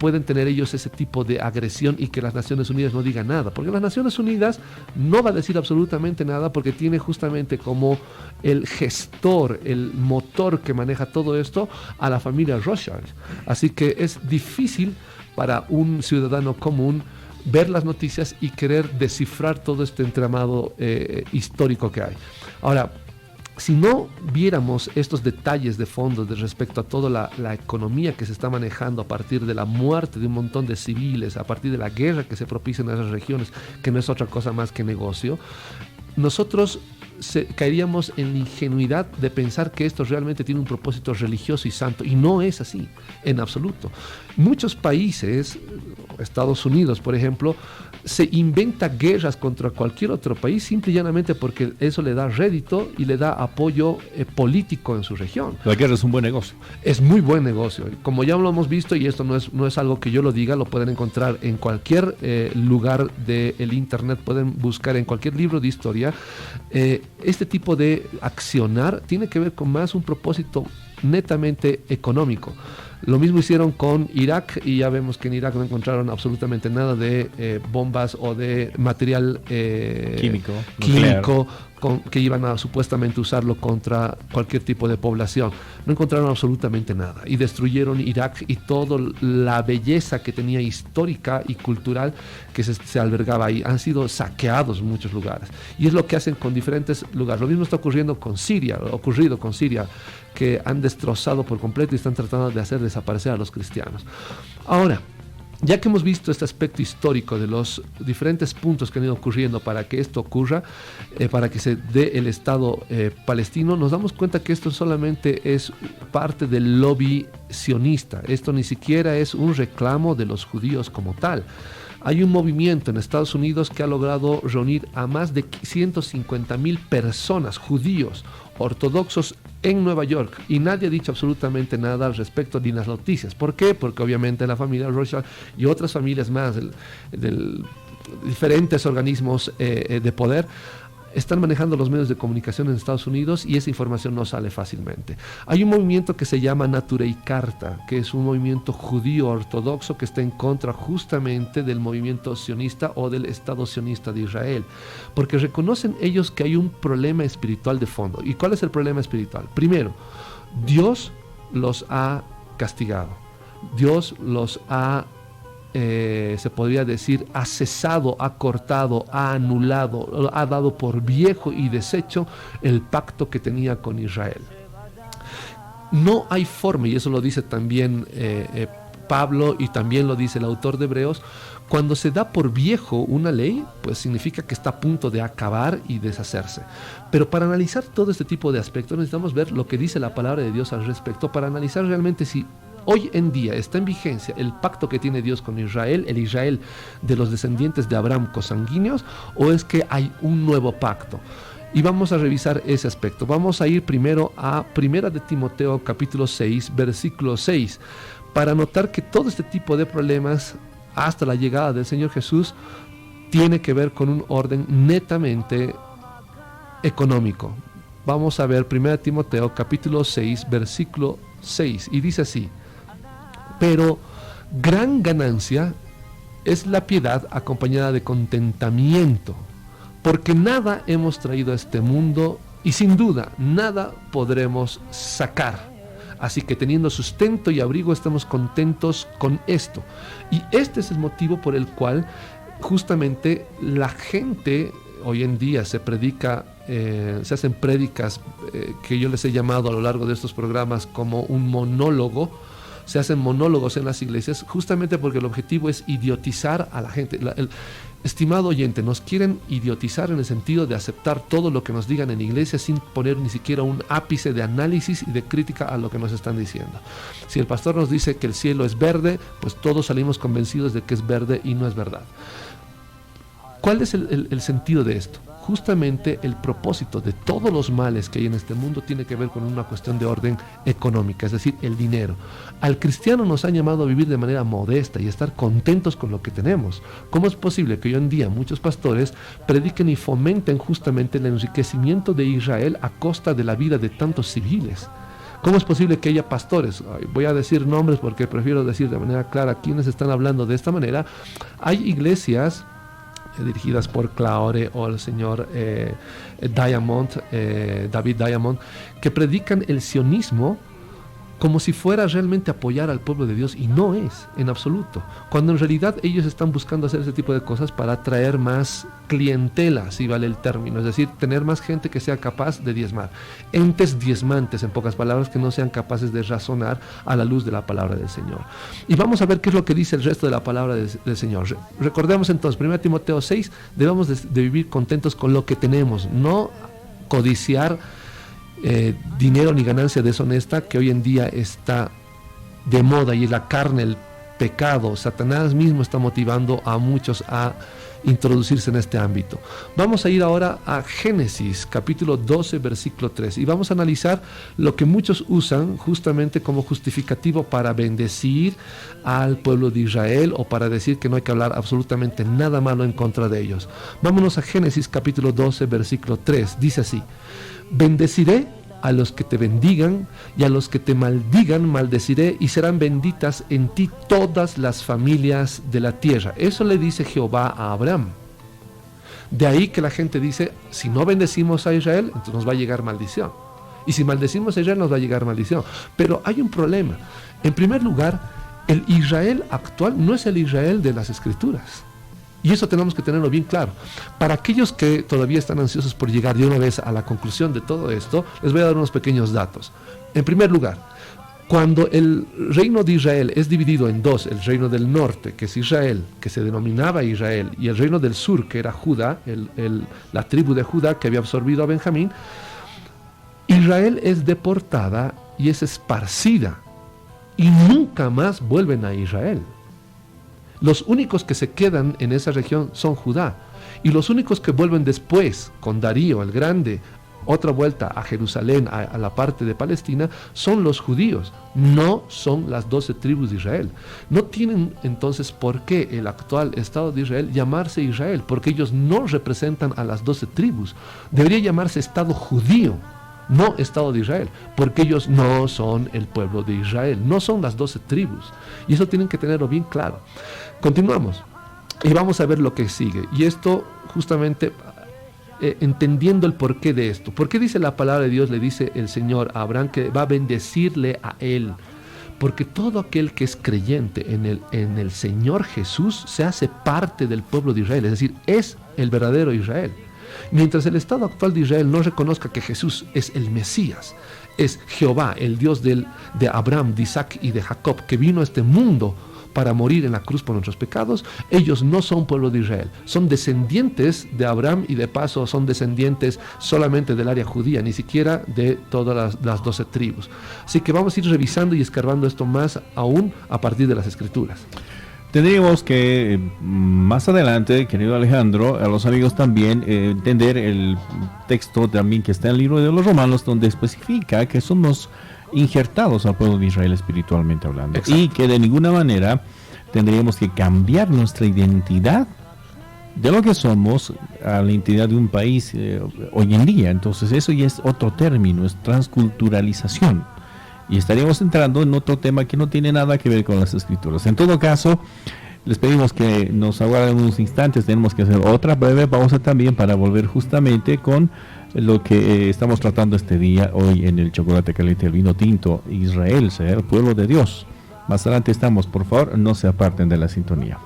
Speaker 4: pueden tener ellos ese tipo de agresión y que las Naciones Unidas no digan nada? Porque las Naciones Unidas no va a decir absolutamente nada, porque tiene justamente como el gestor, el motor que maneja todo esto a la familia Rothschild. Así que es difícil para un ciudadano común ver las noticias y querer descifrar todo este entramado histórico que hay. Ahora, si no viéramos estos detalles de fondo respecto a toda la economía que se está manejando a partir de la muerte de un montón de civiles, a partir de la guerra que se propicia en esas regiones, que no es otra cosa más que negocio, nosotros caeríamos en la ingenuidad de pensar que esto realmente tiene un propósito religioso y santo, y no es así, en absoluto. Muchos países, Estados Unidos por ejemplo, se inventa guerras contra cualquier otro país simple y llanamente porque eso le da rédito y le da apoyo político en su región.
Speaker 3: La guerra es un buen negocio.
Speaker 4: Es muy buen negocio. Como ya lo hemos visto, y esto no es algo que yo lo diga, lo pueden encontrar en cualquier lugar del internet, pueden buscar en cualquier libro de historia. Este tipo de accionar tiene que ver con más un propósito netamente económico. Lo mismo hicieron con Irak, y ya vemos que en Irak no encontraron absolutamente nada de bombas o de material químico que iban a supuestamente usarlo contra cualquier tipo de población. No encontraron absolutamente nada y destruyeron Irak y toda la belleza que tenía histórica y cultural que se albergaba ahí. Han sido saqueados muchos lugares y es lo que hacen con diferentes lugares. Lo mismo está ocurriendo con Siria, que han destrozado por completo y están tratando de hacer desaparecer a los cristianos. Ahora, ya que hemos visto este aspecto histórico de los diferentes puntos que han ido ocurriendo para que esto ocurra, para que se dé el Estado palestino, nos damos cuenta que esto solamente es parte del lobby sionista. Esto ni siquiera es un reclamo de los judíos como tal. Hay un movimiento en Estados Unidos que ha logrado reunir a más de 150,000 personas, judíos, ortodoxos, en Nueva York, y nadie ha dicho absolutamente nada al respecto ni las noticias. ¿Por qué? Porque obviamente la familia Rothschild y otras familias más del diferentes organismos de poder están manejando los medios de comunicación en Estados Unidos, y esa información no sale fácilmente. Hay un movimiento que se llama Naturei Karta, que es un movimiento judío ortodoxo que está en contra justamente del movimiento sionista o del Estado sionista de Israel, porque reconocen ellos que hay un problema espiritual de fondo. ¿Y cuál es el problema espiritual? Primero, Dios los ha castigado, Dios los ha se podría decir, ha cesado, ha cortado, ha anulado, ha dado por viejo y deshecho el pacto que tenía con Israel. No hay forma, y eso lo dice también Pablo, y también lo dice el autor de Hebreos, cuando se da por viejo una ley, pues significa que está a punto de acabar y deshacerse. Pero para analizar todo este tipo de aspectos necesitamos ver lo que dice la palabra de Dios al respecto, para analizar realmente si hoy en día está en vigencia el pacto que tiene Dios con Israel, el Israel de los descendientes de Abraham consanguíneos, o es que hay un nuevo pacto. Y vamos a revisar ese aspecto. Vamos a ir primero a 1 de Timoteo capítulo 6, versículo 6, para notar que todo este tipo de problemas hasta la llegada del Señor Jesús tiene que ver con un orden netamente económico. Vamos a ver 1 de Timoteo capítulo 6, versículo 6, y dice así: pero gran ganancia es la piedad acompañada de contentamiento, porque nada hemos traído a este mundo y sin duda nada podremos sacar. Así que teniendo sustento y abrigo estamos contentos con esto. Y este es el motivo por el cual justamente la gente hoy en día se predica, se hacen prédicas que yo les he llamado a lo largo de estos programas como un monólogo. Se hacen monólogos en las iglesias justamente porque el objetivo es idiotizar a la gente. Estimado oyente, nos quieren idiotizar en el sentido de aceptar todo lo que nos digan en iglesia sin poner ni siquiera un ápice de análisis y de crítica a lo que nos están diciendo. Si el pastor nos dice que el cielo es verde, pues todos salimos convencidos de que es verde y no es verdad. ¿Cuál es el sentido de esto? Justamente el propósito de todos los males que hay en este mundo tiene que ver con una cuestión de orden económica, es decir, el dinero. Al cristiano nos han llamado a vivir de manera modesta y estar contentos con lo que tenemos. ¿Cómo es posible que hoy en día muchos pastores prediquen y fomenten justamente el enriquecimiento de Israel a costa de la vida de tantos civiles? ¿Cómo es posible que haya pastores? Voy a decir nombres porque prefiero decir de manera clara quiénes están hablando de esta manera. Hay iglesias dirigidas por Claure o el señor David Diamond, que predican el sionismo como si fuera realmente apoyar al pueblo de Dios, y no es en absoluto, cuando en realidad ellos están buscando hacer ese tipo de cosas para atraer más clientela, si vale el término, es decir, tener más gente que sea capaz de diezmar, entes diezmantes, en pocas palabras, que no sean capaces de razonar a la luz de la palabra del Señor. Y vamos a ver qué es lo que dice el resto de la palabra del Señor. Recordemos entonces, 1 Timoteo 6, debemos de vivir contentos con lo que tenemos, no codiciar dinero ni ganancia deshonesta, que hoy en día está de moda, y la carne, el pecado, Satanás mismo está motivando a muchos a introducirse en este ámbito. Vamos a ir ahora a Génesis capítulo 12 versículo 3 y vamos a analizar lo que muchos usan justamente como justificativo para bendecir al pueblo de Israel o para decir que no hay que hablar absolutamente nada malo en contra de ellos. Vámonos a Génesis capítulo 12 versículo 3, dice así: bendeciré a los que te bendigan y a los que te maldigan maldeciré, y serán benditas en ti todas las familias de la tierra. Eso le dice Jehová a Abraham. De ahí que la gente dice, si no bendecimos a Israel, entonces nos va a llegar maldición. Y si maldecimos a Israel, nos va a llegar maldición. Pero hay un problema. En primer lugar, el Israel actual no es el Israel de las Escrituras. Y eso tenemos que tenerlo bien claro. Para aquellos que todavía están ansiosos por llegar de una vez a la conclusión de todo esto, les voy a dar unos pequeños datos. En primer lugar, cuando el reino de Israel es dividido en dos, el reino del norte, que es Israel, que se denominaba Israel, y el reino del sur, que era Judá, la tribu de Judá que había absorbido a Benjamín, Israel es deportada y es esparcida, y nunca más vuelven a Israel. Los únicos que se quedan en esa región son Judá. Y los únicos que vuelven después, con Darío el Grande, otra vuelta a Jerusalén, a la parte de Palestina, son los judíos, no son las 12 tribus de Israel. No tienen entonces por qué el actual Estado de Israel llamarse Israel, porque ellos no representan a las 12 tribus. Debería llamarse Estado judío, no Estado de Israel, porque ellos no son el pueblo de Israel, no son las 12 tribus. Y eso tienen que tenerlo bien claro. Continuamos y vamos a ver lo que sigue. Y esto justamente... entendiendo el porqué de esto. ¿Por qué dice la palabra de Dios? Le dice el Señor a Abraham que va a bendecirle a él. Porque todo aquel que es creyente en el Señor Jesús se hace parte del pueblo de Israel, es decir, es el verdadero Israel. Mientras el estado actual de Israel no reconozca que Jesús es el Mesías, es Jehová, el Dios de Abraham, de Isaac y de Jacob, que vino a este mundo para morir en la cruz por nuestros pecados, ellos no son pueblo de Israel, son descendientes de Abraham y de paso son descendientes solamente del área judía, ni siquiera de todas las 12 tribus. Así que vamos a ir revisando y escarbando esto más aún a partir de las Escrituras.
Speaker 3: Tendríamos que más adelante, querido Alejandro, a los amigos también entender el texto también que está en el libro de los Romanos, donde especifica que somos injertados al pueblo de Israel espiritualmente hablando. Exacto. Y que de ninguna manera tendríamos que cambiar nuestra identidad de lo que somos a la identidad de un país hoy en día. Entonces eso ya es otro término, es transculturalización. Y estaríamos entrando en otro tema que no tiene nada que ver con las Escrituras. En todo caso, les pedimos que nos aguarden unos instantes. Tenemos que hacer otra breve pausa también para volver justamente con lo que estamos tratando este día, hoy en el Chocolate Caliente, el Vino Tinto. Israel será el pueblo de Dios. Más adelante estamos, por favor, no se aparten de la sintonía.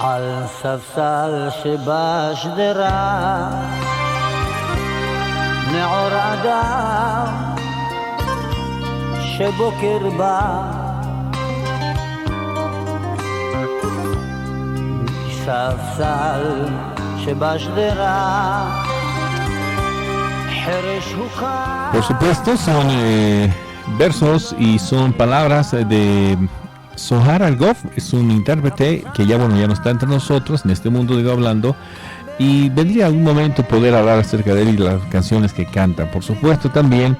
Speaker 5: על ספסל שבשדרה נעור אדם שבוקר בא ספסל שבשדרה חרש הוקם.
Speaker 3: Por supuesto, son versos y son palabras de Zohar Al-Goff. Es un intérprete que ya no está entre nosotros en este mundo, digo, hablando, y vendría algún momento poder hablar acerca de él y las canciones que canta. Por supuesto, también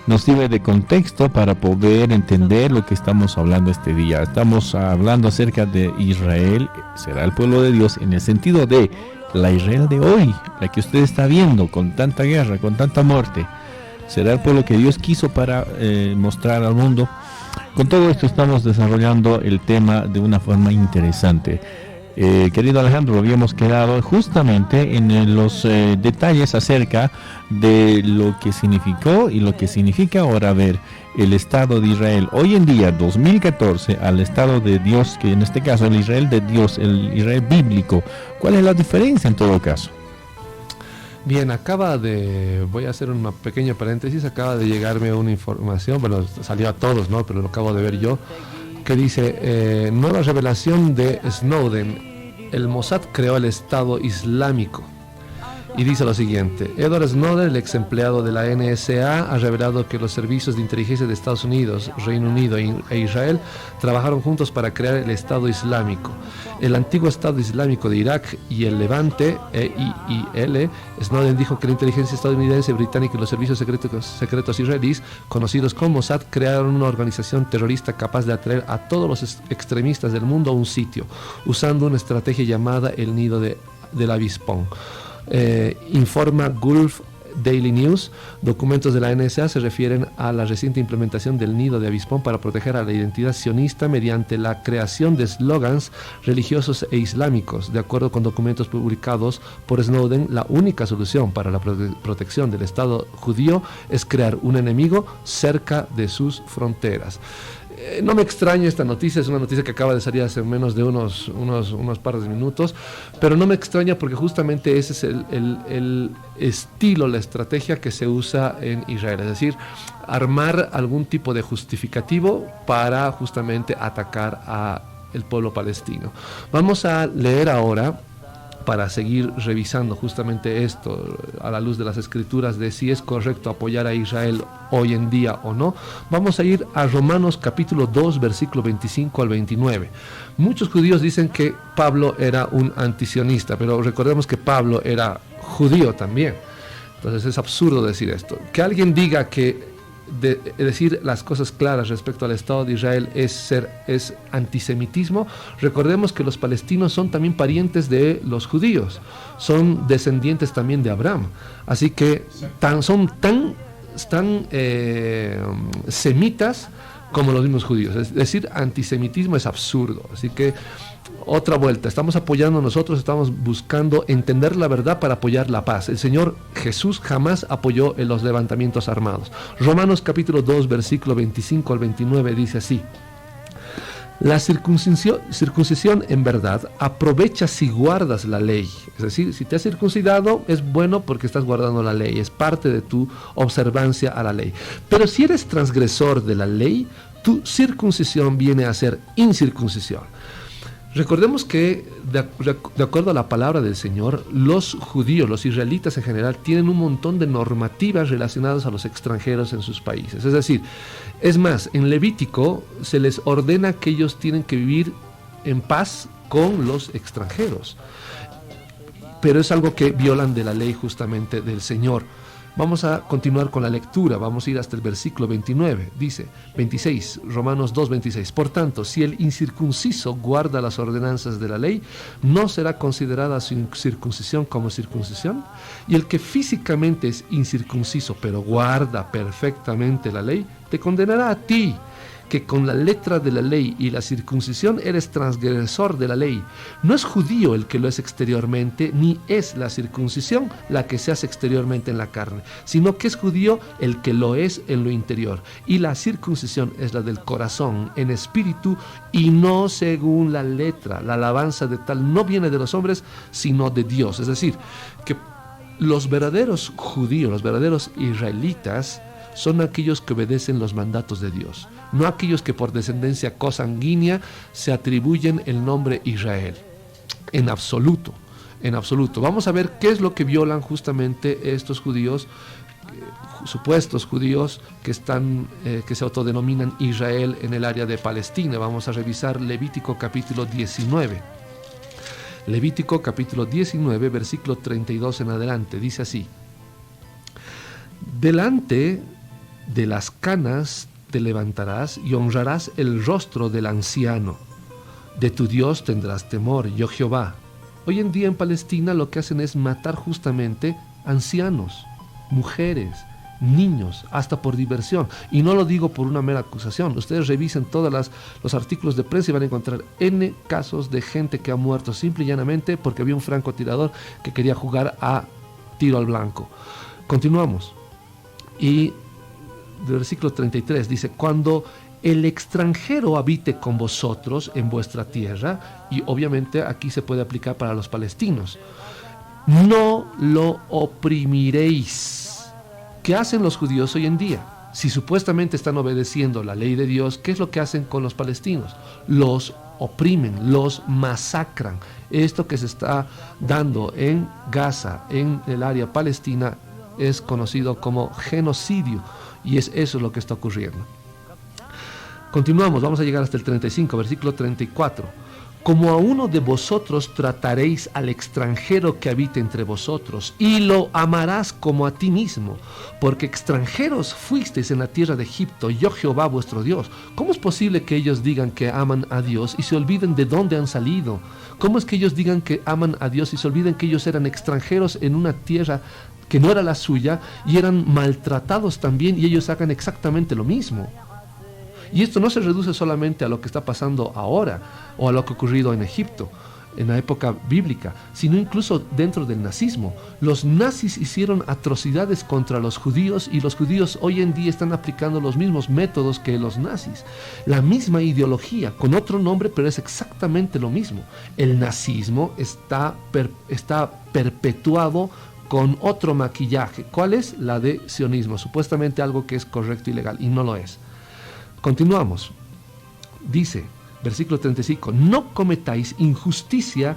Speaker 3: nos sirve de contexto para poder entender lo que estamos hablando este día. Estamos hablando acerca de Israel, será el pueblo de Dios en el sentido de la Israel de hoy, la que usted está viendo con tanta guerra, con tanta muerte. Será el pueblo que Dios quiso para mostrar al mundo. Con todo esto estamos desarrollando el tema de una forma interesante. Querido Alejandro, habíamos quedado justamente en los detalles acerca de lo que significó y lo que significa ahora ver el Estado de Israel hoy en día, 2014, al Estado de Dios, que en este caso el Israel de Dios, el Israel bíblico. ¿Cuál es la diferencia en todo caso?
Speaker 4: Bien, voy a hacer un pequeño paréntesis, acaba de llegarme una información, bueno, salió a todos, ¿no? Pero lo acabo de ver yo, que dice, nueva revelación de Snowden, el Mossad creó el Estado Islámico. Y dice lo siguiente: Edward Snowden, el ex empleado de la NSA, ha revelado que los servicios de inteligencia de Estados Unidos, Reino Unido e Israel trabajaron juntos para crear el Estado Islámico. El antiguo Estado Islámico de Irak y el Levante, EIIL. Snowden dijo que la inteligencia estadounidense, británica y los servicios secretos israelíes, conocidos como Mossad, crearon una organización terrorista capaz de atraer a todos los extremistas del mundo a un sitio, usando una estrategia llamada el nido del avispón. Informa Gulf Daily News. Documentos de la NSA se refieren a la reciente implementación del nido de avispón para proteger a la identidad sionista mediante la creación de eslogans religiosos e islámicos. De acuerdo con documentos publicados por Snowden, la única solución para la protección del Estado judío es crear un enemigo cerca de sus fronteras. No me extraña esta noticia, es una noticia que acaba de salir hace menos de unos pares de minutos, pero no me extraña porque justamente ese es el estilo, la estrategia que se usa en Israel, es decir, armar algún tipo de justificativo para justamente atacar a el pueblo palestino. Vamos a leer ahora para seguir revisando justamente esto a la luz de las escrituras de si es correcto apoyar a Israel hoy en día o no, vamos a ir a Romanos capítulo 2, versículo 25 al 29. Muchos judíos dicen que Pablo era un antisionista, pero recordemos que Pablo era judío también. Entonces es absurdo decir esto. Que alguien diga que decir las cosas claras respecto al Estado de Israel es antisemitismo. Recordemos que los palestinos son también parientes de los judíos, son descendientes también de Abraham, así que son tan semitas como los mismos judíos. Es decir, antisemitismo es absurdo. Así que otra vuelta, estamos apoyando nosotros, estamos buscando entender la verdad para apoyar la paz. El Señor Jesús jamás apoyó en los levantamientos armados. Romanos capítulo 2, versículo 25 al 29 dice así: la circuncisión en verdad aprovecha si guardas la ley. Es decir, si te has circuncidado es bueno porque estás guardando la ley, es parte de tu observancia a la ley. Pero si eres transgresor de la ley, tu circuncisión viene a ser incircuncisión. Recordemos que, de acuerdo a la palabra del Señor, los judíos, los israelitas en general, tienen un montón de normativas relacionadas a los extranjeros en sus países. Es decir, es más, en Levítico se les ordena que ellos tienen que vivir en paz con los extranjeros. Pero es algo que violan de la ley justamente del Señor. Vamos a continuar con la lectura, vamos a ir hasta el versículo 29, dice 26, Romanos 2:26. Por tanto, si el incircunciso guarda las ordenanzas de la ley, ¿no será considerada su circuncisión como circuncisión? Y el que físicamente es incircunciso, pero guarda perfectamente la ley, te condenará a ti, que con la letra de la ley y la circuncisión eres transgresor de la ley. No es judío el que lo es exteriormente, ni es la circuncisión la que se hace exteriormente en la carne, sino que es judío el que lo es en lo interior. Y la circuncisión es la del corazón, en espíritu, y no según la letra. La alabanza de tal no viene de los hombres, sino de Dios. Es decir, que los verdaderos judíos, los verdaderos israelitas, son aquellos que obedecen los mandatos de Dios, no aquellos que por descendencia cosanguínea se atribuyen el nombre Israel. En absoluto, en absoluto. Vamos a ver qué es lo que violan justamente estos judíos, supuestos judíos que se autodenominan Israel en el área de Palestina. Vamos a revisar Levítico capítulo 19. Levítico capítulo 19, versículo 32 en adelante. Dice así: delante de las canas te levantarás y honrarás el rostro del anciano. De tu Dios tendrás temor, yo Jehová. Hoy en día en Palestina lo que hacen es matar justamente ancianos, mujeres, niños, hasta por diversión. Y no lo digo por una mera acusación. Ustedes revisen todos los artículos de prensa y van a encontrar N casos de gente que ha muerto simple y llanamente porque había un francotirador que quería jugar a tiro al blanco. Continuamos. Y del versículo 33 dice: cuando el extranjero habite con vosotros en vuestra tierra, y obviamente aquí se puede aplicar para los palestinos, no lo oprimiréis. ¿Qué hacen los judíos hoy en día? Si supuestamente están obedeciendo la ley de Dios, ¿qué es lo que hacen con los palestinos? Los oprimen, los masacran. Esto que se está dando en Gaza, en el área palestina, es conocido como genocidio, y es eso lo que está ocurriendo. Continuamos, vamos a llegar hasta el 35, versículo 34. Como a uno de vosotros trataréis al extranjero que habite entre vosotros, y lo amarás como a ti mismo, porque extranjeros fuisteis en la tierra de Egipto, yo Jehová vuestro Dios. ¿Cómo es posible que ellos digan que aman a Dios y se olviden de dónde han salido? ¿Cómo es que ellos digan que aman a Dios y se olviden que ellos eran extranjeros en una tierra que no era la suya y eran maltratados también, y ellos hagan exactamente lo mismo? Y esto no se reduce solamente a lo que está pasando ahora o a lo que ha ocurrido en Egipto en la época bíblica, sino incluso dentro del nazismo. Los nazis hicieron atrocidades contra los judíos, y los judíos hoy en día están aplicando los mismos métodos que los nazis. La misma ideología, con otro nombre, pero es exactamente lo mismo. El nazismo está perpetuado con otro maquillaje. ¿Cuál es? La de sionismo, supuestamente algo que es correcto y legal, y no lo es. Continuamos. Dice, versículo 35, no cometáis injusticia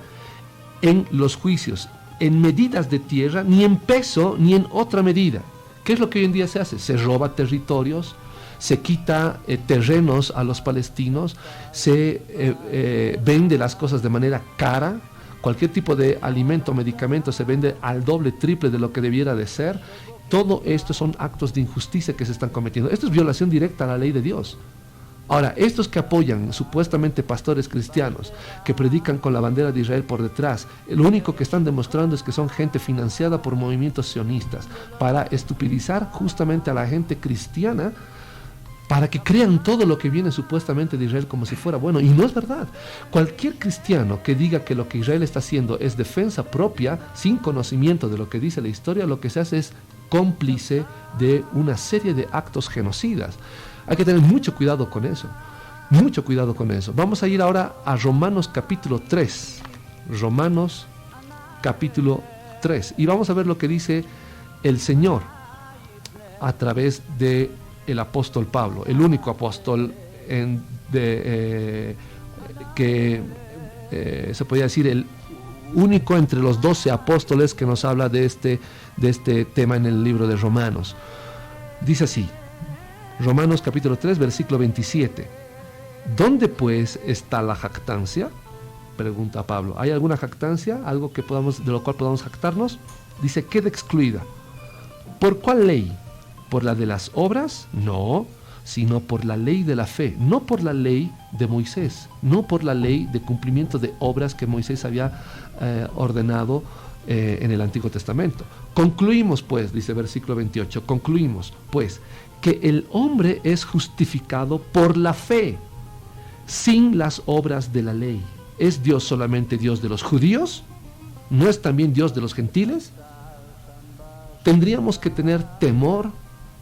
Speaker 4: en los juicios, en medidas de tierra, ni en peso, ni en otra medida. ¿Qué es lo que hoy en día se hace? Se roba territorios, se quita terrenos a los palestinos, se vende las cosas de manera cara, cualquier tipo de alimento o medicamento se vende al doble, triple de lo que debiera de ser. Todo esto son actos de injusticia que se están cometiendo. Esto es violación directa a la ley de Dios. Ahora, estos que apoyan supuestamente pastores cristianos, que predican con la bandera de Israel por detrás, lo único que están demostrando es que son gente financiada por movimientos sionistas para estupidizar justamente a la gente cristiana, para que crean todo lo que viene supuestamente de Israel como si fuera bueno, y no es verdad. Cualquier cristiano que diga que lo que Israel está haciendo es defensa propia, sin conocimiento de lo que dice la historia, lo que se hace es cómplice de una serie de actos genocidas. Hay que tener mucho cuidado con eso, mucho cuidado con eso. Vamos a ir ahora a Romanos capítulo 3, Romanos capítulo 3, y vamos a ver lo que dice el Señor a través de el apóstol Pablo, el único apóstol que se podría decir el único entre los 12 apóstoles que nos habla de este tema en el libro de Romanos. Dice así, Romanos capítulo 3, versículo 27. ¿Dónde pues está la jactancia? Pregunta Pablo. ¿Hay alguna jactancia? ¿Algo que de lo cual podamos jactarnos? Dice, queda excluida. ¿Por cuál ley? ¿Por la de las obras? No, sino por la ley de la fe. No por la ley de Moisés, no por la ley de cumplimiento de obras que Moisés había ordenado en el Antiguo Testamento. Concluimos pues, dice versículo 28, concluimos pues que el hombre es justificado por la fe, sin las obras de la ley. ¿Es Dios solamente Dios de los judíos? ¿No es también Dios de los gentiles? Tendríamos que tener temor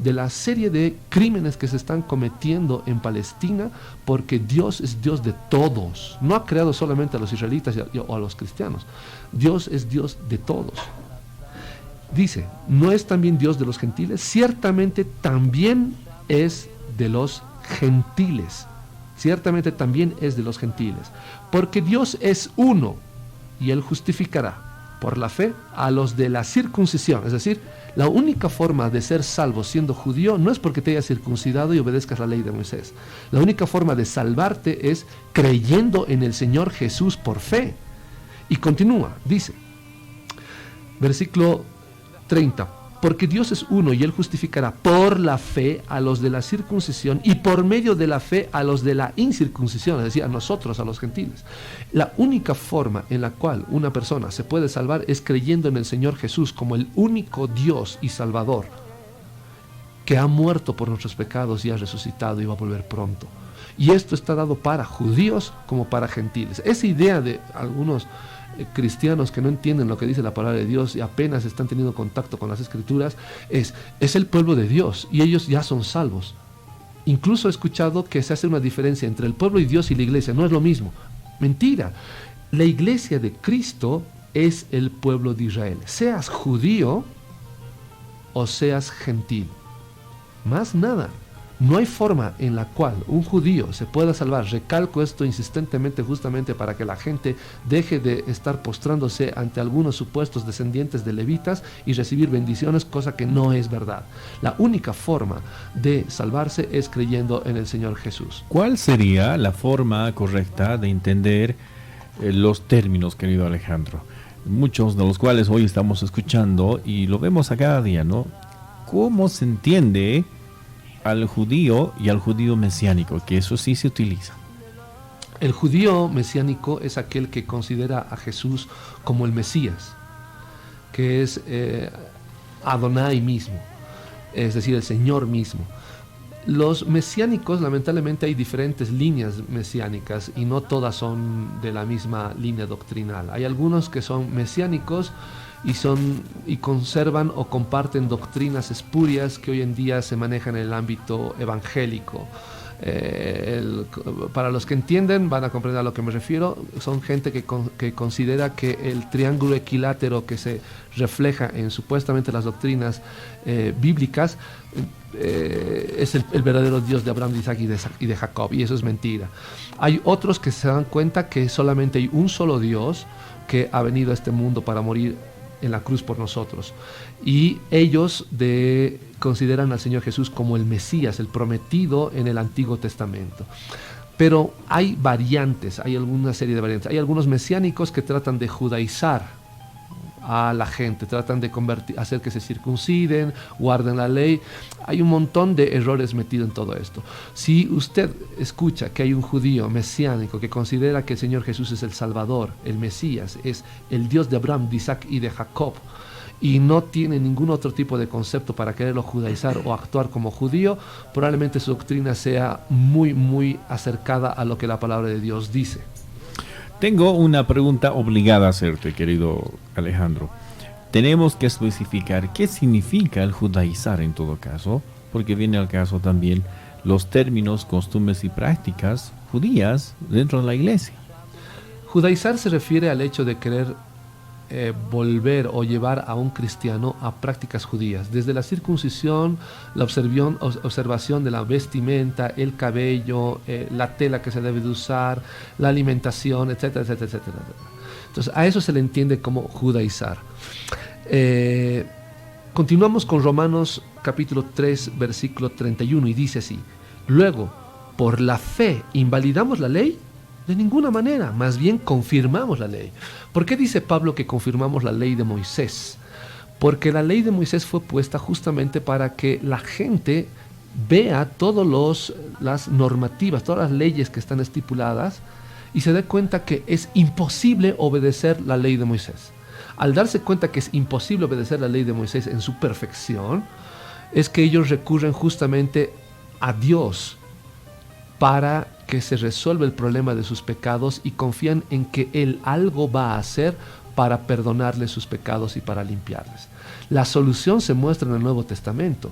Speaker 4: de la serie de crímenes que se están cometiendo en Palestina, porque Dios es Dios de todos. No ha creado solamente a los israelitas o a los cristianos. Dios es Dios de todos. Dice, ¿no es también Dios de los gentiles? Ciertamente también es de los gentiles. Ciertamente también es de los gentiles. Porque Dios es uno y Él justificará por la fe a los de la circuncisión. Es decir, la única forma de ser salvo siendo judío no es porque te hayas circuncidado y obedezcas la ley de Moisés. La única forma de salvarte es creyendo en el Señor Jesús por fe. Y continúa, dice, versículo 30, porque Dios es uno y Él justificará por la fe a los de la circuncisión y por medio de la fe a los de la incircuncisión, es decir, a nosotros, a los gentiles. La única forma en la cual una persona se puede salvar es creyendo en el Señor Jesús como el único Dios y Salvador, que ha muerto por nuestros pecados y ha resucitado y va a volver pronto. Y esto está dado para judíos como para gentiles. Esa idea de algunos cristianos que no entienden lo que dice la palabra de Dios y apenas están teniendo contacto con las escrituras, es el pueblo de Dios y ellos ya son salvos. Incluso he escuchado que se hace una diferencia entre el pueblo y Dios y la iglesia, no es lo mismo. Mentira. La iglesia de Cristo es el pueblo de Israel, seas judío o seas gentil, más nada. No hay forma en la cual un judío se pueda salvar. Recalco esto insistentemente justamente para que la gente deje de estar postrándose ante algunos supuestos descendientes de levitas y recibir bendiciones, cosa que no es verdad. La única forma de salvarse es creyendo en el Señor Jesús.
Speaker 3: ¿Cuál sería la forma correcta de entender los términos, querido Alejandro? Muchos de los cuales hoy estamos escuchando y lo vemos a cada día, ¿no? ¿Cómo se entiende al judío y al judío mesiánico? Que eso sí se utiliza.
Speaker 4: El judío mesiánico es aquel que considera a Jesús como el Mesías, que es Adonai mismo, es decir, el Señor mismo. Los mesiánicos, lamentablemente hay diferentes líneas mesiánicas y no todas son de la misma línea doctrinal. Hay algunos que son mesiánicos y conservan o comparten doctrinas espurias que hoy en día se manejan en el ámbito evangélico. Para los que entienden van a comprender a lo que me refiero. Son gente que considera que el triángulo equilátero que se refleja en supuestamente las doctrinas bíblicas es el verdadero Dios de Abraham, de Isaac y de Jacob, y eso es mentira. Hay otros que se dan cuenta que solamente hay un solo Dios que ha venido a este mundo para morir en la cruz por nosotros, y ellos consideran al Señor Jesús como el Mesías, el prometido en el Antiguo Testamento. Pero hay variantes, hay alguna serie de variantes. Hay algunos mesiánicos que tratan de judaizar a la gente, tratan de hacer que se circunciden, guarden la ley. Hay un montón de errores metidos en todo esto. Si usted escucha que hay un judío mesiánico que considera que el Señor Jesús es el Salvador, el Mesías, es el Dios de Abraham, de Isaac y de Jacob, y no tiene ningún otro tipo de concepto para quererlo judaizar o actuar como judío, probablemente su doctrina sea muy, muy acercada a lo que la palabra de Dios dice.
Speaker 3: Tengo una pregunta obligada a hacerte, querido Alejandro. Tenemos que especificar qué significa el judaizar en todo caso, porque viene al caso también los términos, costumbres y prácticas judías dentro de la iglesia.
Speaker 4: Judaizar se refiere al hecho de querer volver o llevar a un cristiano a prácticas judías, desde la circuncisión, la observación de la vestimenta, el cabello, la tela que se debe de usar, la alimentación, etcétera, etcétera, etcétera. Entonces a eso se le entiende como judaizar. Continuamos con Romanos capítulo 3 versículo 31, y dice así: luego, ¿por la fe invalidamos la ley? De ninguna manera, más bien confirmamos la ley. ¿Por qué dice Pablo que confirmamos la ley de Moisés? Porque la ley de Moisés fue puesta justamente para que la gente vea todas las normativas, todas las leyes que están estipuladas, y se dé cuenta que es imposible obedecer la ley de Moisés. Al darse cuenta que es imposible obedecer la ley de Moisés en su perfección, es que ellos recurren justamente a Dios para que se resuelva el problema de sus pecados, y confían en que Él algo va a hacer para perdonarles sus pecados y para limpiarles. La solución se muestra en el Nuevo Testamento.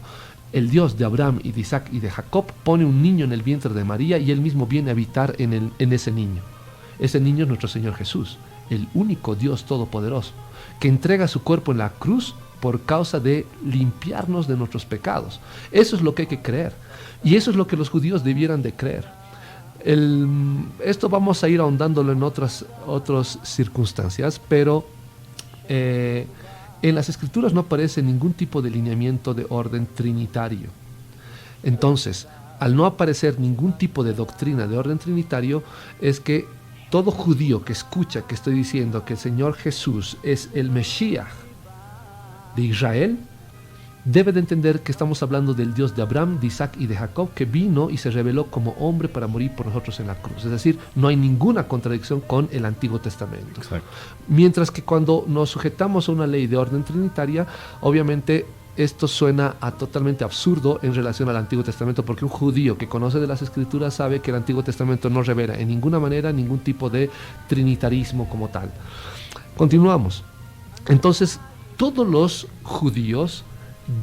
Speaker 4: El Dios de Abraham y de Isaac y de Jacob pone un niño en el vientre de María, y Él mismo viene a habitar en ese niño. Ese niño es nuestro Señor Jesús, el único Dios todopoderoso, que entrega su cuerpo en la cruz por causa de limpiarnos de nuestros pecados. Eso es lo que hay que creer, y eso es lo que los judíos debieran de creer. Esto vamos a ir ahondándolo en otras circunstancias, pero en las Escrituras no aparece ningún tipo de lineamiento de orden trinitario. Entonces, al no aparecer ningún tipo de doctrina de orden trinitario, es que todo judío que escucha que estoy diciendo que el Señor Jesús es el Mesías de Israel, debe de entender que estamos hablando del Dios de Abraham, de Isaac y de Jacob, que vino y se reveló como hombre para morir por nosotros en la cruz. Es decir, no hay ninguna contradicción con el Antiguo Testamento. Exacto. Mientras que cuando nos sujetamos a una ley de orden trinitaria, obviamente esto suena totalmente absurdo en relación al Antiguo Testamento, porque un judío que conoce de las Escrituras sabe que el Antiguo Testamento no revela en ninguna manera ningún tipo de trinitarismo como tal. Continuamos. Entonces, todos los judíos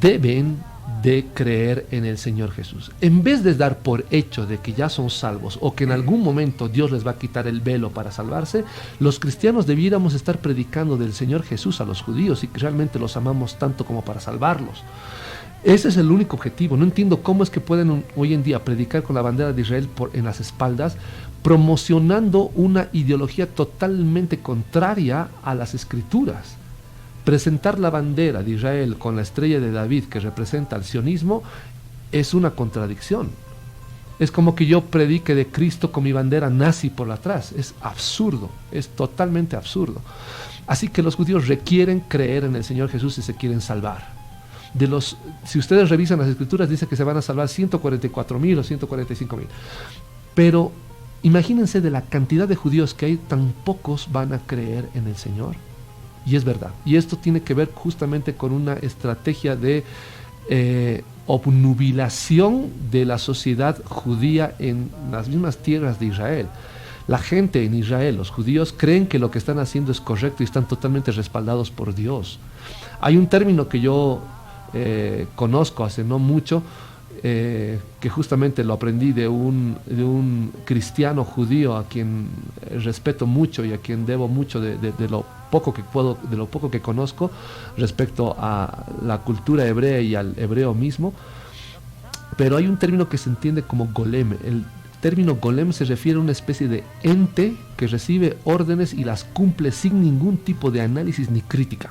Speaker 4: deben de creer en el Señor Jesús. En vez de dar por hecho de que ya son salvos, o que en algún momento Dios les va a quitar el velo para salvarse, los cristianos debiéramos estar predicando del Señor Jesús a los judíos, y que realmente los amamos tanto como para salvarlos. Ese es el único objetivo. No entiendo cómo es que pueden hoy en día predicar con la bandera de Israel en las espaldas, promocionando una ideología totalmente contraria a las Escrituras. Presentar la bandera de Israel con la estrella de David, que representa al sionismo, es una contradicción. Es como que yo predique de Cristo con mi bandera nazi por atrás. Es absurdo, es totalmente absurdo. Así que los judíos requieren creer en el Señor Jesús si se quieren salvar. Si ustedes revisan las Escrituras, dice que se van a salvar 144,000 o 145,000. Pero imagínense de la cantidad de judíos que hay, tan pocos van a creer en el Señor. Y es verdad. Y esto tiene que ver justamente con una estrategia de obnubilación de la sociedad judía en las mismas tierras de Israel. La gente en Israel, los judíos, creen que lo que están haciendo es correcto y están totalmente respaldados por Dios. Hay un término que yo conozco hace no mucho, que justamente lo aprendí de un cristiano judío a quien respeto mucho y a quien debo mucho de lo poco que puedo, de lo poco que conozco respecto a la cultura hebrea y al hebreo mismo. Pero hay un término que se entiende como golem. El término golem se refiere a una especie de ente que recibe órdenes y las cumple sin ningún tipo de análisis ni crítica.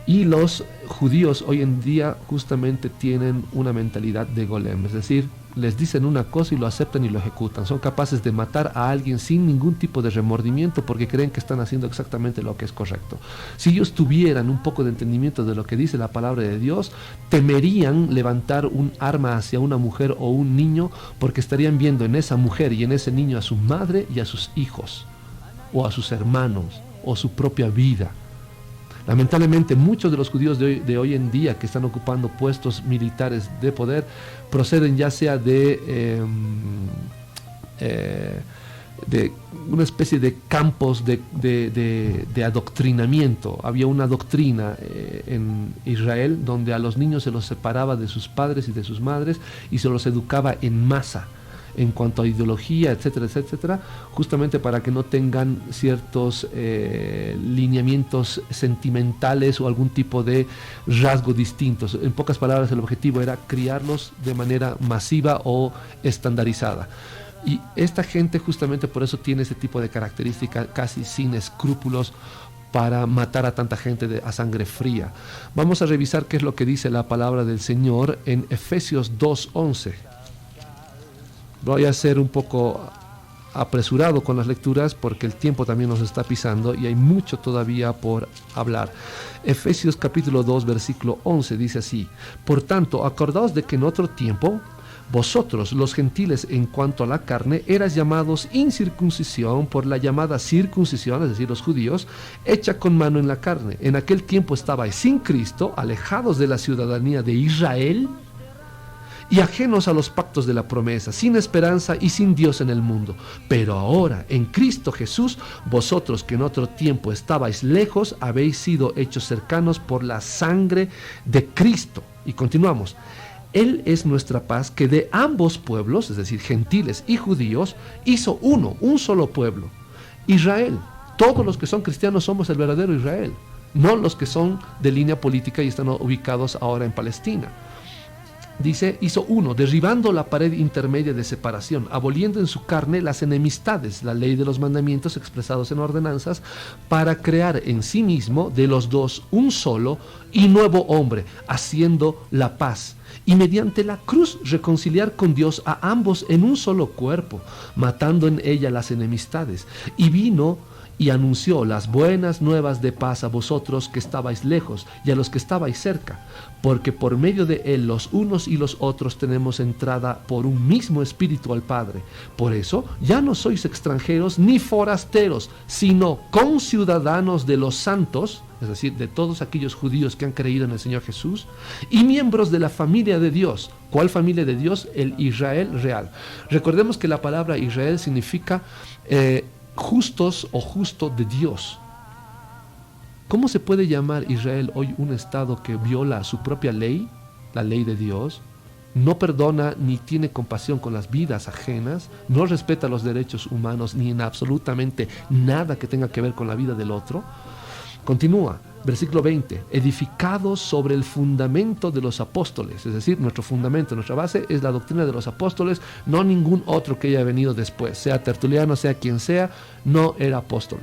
Speaker 4: Y los judíos hoy en día justamente tienen una mentalidad de golem, es decir, les dicen una cosa y lo aceptan y lo ejecutan. Son capaces de matar a alguien sin ningún tipo de remordimiento porque creen que están haciendo exactamente lo que es correcto. Si ellos tuvieran un poco de entendimiento de lo que dice la palabra de Dios, temerían levantar un arma hacia una mujer o un niño porque estarían viendo en esa mujer y en ese niño a su madre y a sus hijos, o a sus hermanos, o su propia vida. Lamentablemente muchos de los judíos de hoy en día que están ocupando puestos militares de poder proceden ya sea de una especie de campos de adoctrinamiento. Había una doctrina en Israel donde a los niños se los separaba de sus padres y de sus madres y se los educaba en masa en cuanto a ideología, etcétera, etcétera, justamente para que no tengan ciertos lineamientos sentimentales o algún tipo de rasgo distintos. En pocas palabras, el objetivo era criarlos de manera masiva o estandarizada. Y esta gente justamente por eso tiene ese tipo de características casi sin escrúpulos para matar a tanta gente a sangre fría. Vamos a revisar qué es lo que dice la palabra del Señor en Efesios 2:11. Voy a ser un poco apresurado con las lecturas porque el tiempo también nos está pisando y hay mucho todavía por hablar. Efesios capítulo 2 versículo 11 dice así: por tanto, acordaos de que en otro tiempo vosotros, los gentiles, en cuanto a la carne, eras llamados incircuncisión por la llamada circuncisión, es decir, los judíos, hecha con mano en la carne. En aquel tiempo estabais sin Cristo, alejados de la ciudadanía de Israel y ajenos a los pactos de la promesa, sin esperanza y sin Dios en el mundo. Pero ahora, en Cristo Jesús, vosotros que en otro tiempo estabais lejos, habéis sido hechos cercanos por la sangre de Cristo. Y continuamos. Él es nuestra paz, que de ambos pueblos, es decir, gentiles y judíos, hizo uno, un solo pueblo, Israel. Todos los que son cristianos somos el verdadero Israel, no los que son de línea política y están ubicados ahora en Palestina. Dice, hizo uno, derribando la pared intermedia de separación, aboliendo en su carne las enemistades, la ley de los mandamientos expresados en ordenanzas, para crear en sí mismo de los dos un solo y nuevo hombre, haciendo la paz, y mediante la cruz reconciliar con Dios a ambos en un solo cuerpo, matando en ella las enemistades, y vino y anunció las buenas nuevas de paz a vosotros que estabais lejos y a los que estabais cerca, porque por medio de él los unos y los otros tenemos entrada por un mismo espíritu al Padre. Por eso ya no sois extranjeros ni forasteros, sino conciudadanos de los santos, es decir, de todos aquellos judíos que han creído en el Señor Jesús, y miembros de la familia de Dios. ¿Cuál familia de Dios? El Israel real. Recordemos que la palabra Israel significa justos o justo de Dios. ¿Cómo se puede llamar Israel hoy un estado que viola su propia ley, la ley de Dios? No perdona ni tiene compasión con las vidas ajenas, no respeta los derechos humanos ni en absolutamente nada que tenga que ver con la vida del otro. Continúa, versículo 20, edificados sobre el fundamento de los apóstoles, es decir, nuestro fundamento, nuestra base es la doctrina de los apóstoles, no ningún otro que haya venido después, sea Tertuliano, sea quien sea, no era apóstol.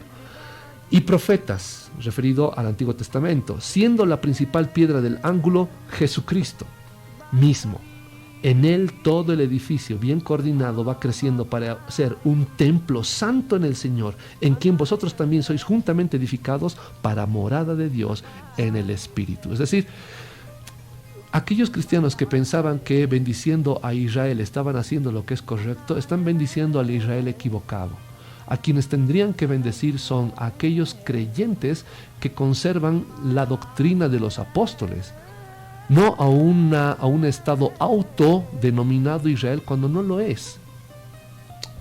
Speaker 4: Y profetas, referido al Antiguo Testamento, siendo la principal piedra del ángulo Jesucristo mismo. En él todo el edificio bien coordinado va creciendo para ser un templo santo en el Señor, en quien vosotros también sois juntamente edificados para morada de Dios en el Espíritu. Es decir, aquellos cristianos que pensaban que bendiciendo a Israel estaban haciendo lo que es correcto, están bendiciendo al Israel equivocado. A quienes tendrían que bendecir son aquellos creyentes que conservan la doctrina de los apóstoles, no a un estado autodenominado Israel cuando no lo es.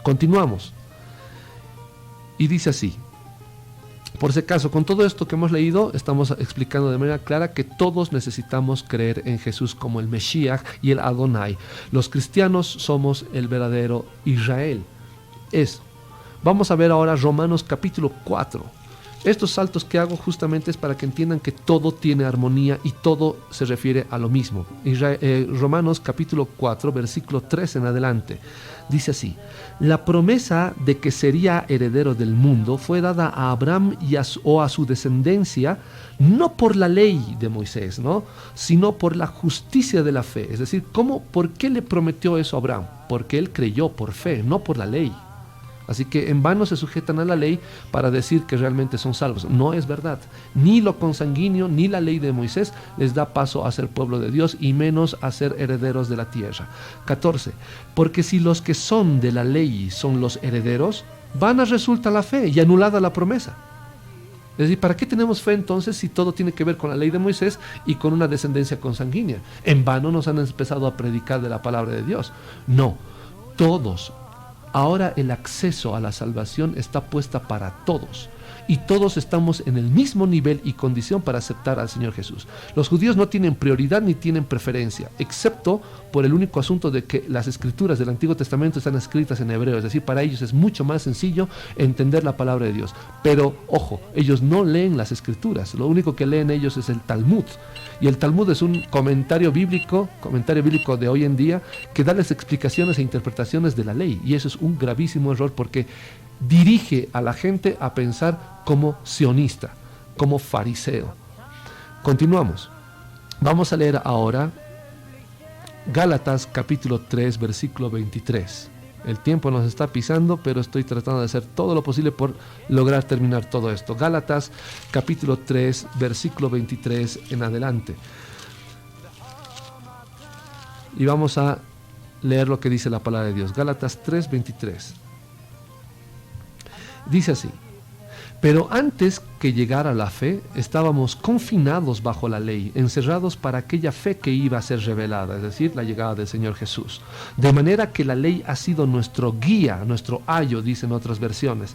Speaker 4: Continuamos. Y dice así: Por si acaso, con todo esto que hemos leído, estamos explicando de manera clara que todos necesitamos creer en Jesús como el Mesías y el Adonai. Los cristianos somos el verdadero Israel. Eso. Vamos a ver ahora Romanos capítulo 4. Estos saltos que hago justamente es para que entiendan que todo tiene armonía y todo se refiere a lo mismo. Romanos capítulo 4, versículo 3 en adelante. Dice así: la promesa de que sería heredero del mundo fue dada a Abraham o a su descendencia, no por la ley de Moisés, ¿no?, sino por la justicia de la fe. Es decir, ¿por qué le prometió eso a Abraham? Porque él creyó por fe, no por la ley. Así que en vano se sujetan a la ley para decir que realmente son salvos. No es verdad. Ni lo consanguíneo ni la ley de Moisés les da paso a ser pueblo de Dios y menos a ser herederos de la tierra. 14. Porque si los que son de la ley son los herederos, vana resulta la fe y anulada la promesa. Es decir, ¿para qué tenemos fe entonces si todo tiene que ver con la ley de Moisés y con una descendencia consanguínea? En vano nos han empezado a predicar de la palabra de Dios. No, todos. Ahora el acceso a la salvación está puesta para todos. Y todos estamos en el mismo nivel y condición para aceptar al Señor Jesús. Los judíos no tienen prioridad ni tienen preferencia, excepto por el único asunto de que las escrituras del Antiguo Testamento están escritas en hebreo. Es decir, para ellos es mucho más sencillo entender la palabra de Dios. Pero, ojo, ellos no leen las escrituras. Lo único que leen ellos es el Talmud. Y el Talmud es un comentario bíblico de hoy en día que da las explicaciones e interpretaciones de la ley. Y eso es un gravísimo error porque dirige a la gente a pensar como sionista, como fariseo. Continuamos. Vamos a leer ahora Gálatas capítulo 3, versículo 23. El tiempo nos está pisando, pero estoy tratando de hacer todo lo posible por lograr terminar todo esto. Gálatas capítulo 3, versículo 23 en adelante. Y vamos a leer lo que dice la palabra de Dios. Gálatas 3, 23. Dice así: pero antes que llegara la fe, estábamos confinados bajo la ley, encerrados para aquella fe que iba a ser revelada, es decir, la llegada del Señor Jesús. De manera que la ley ha sido nuestro guía, nuestro ayo, dicen otras versiones,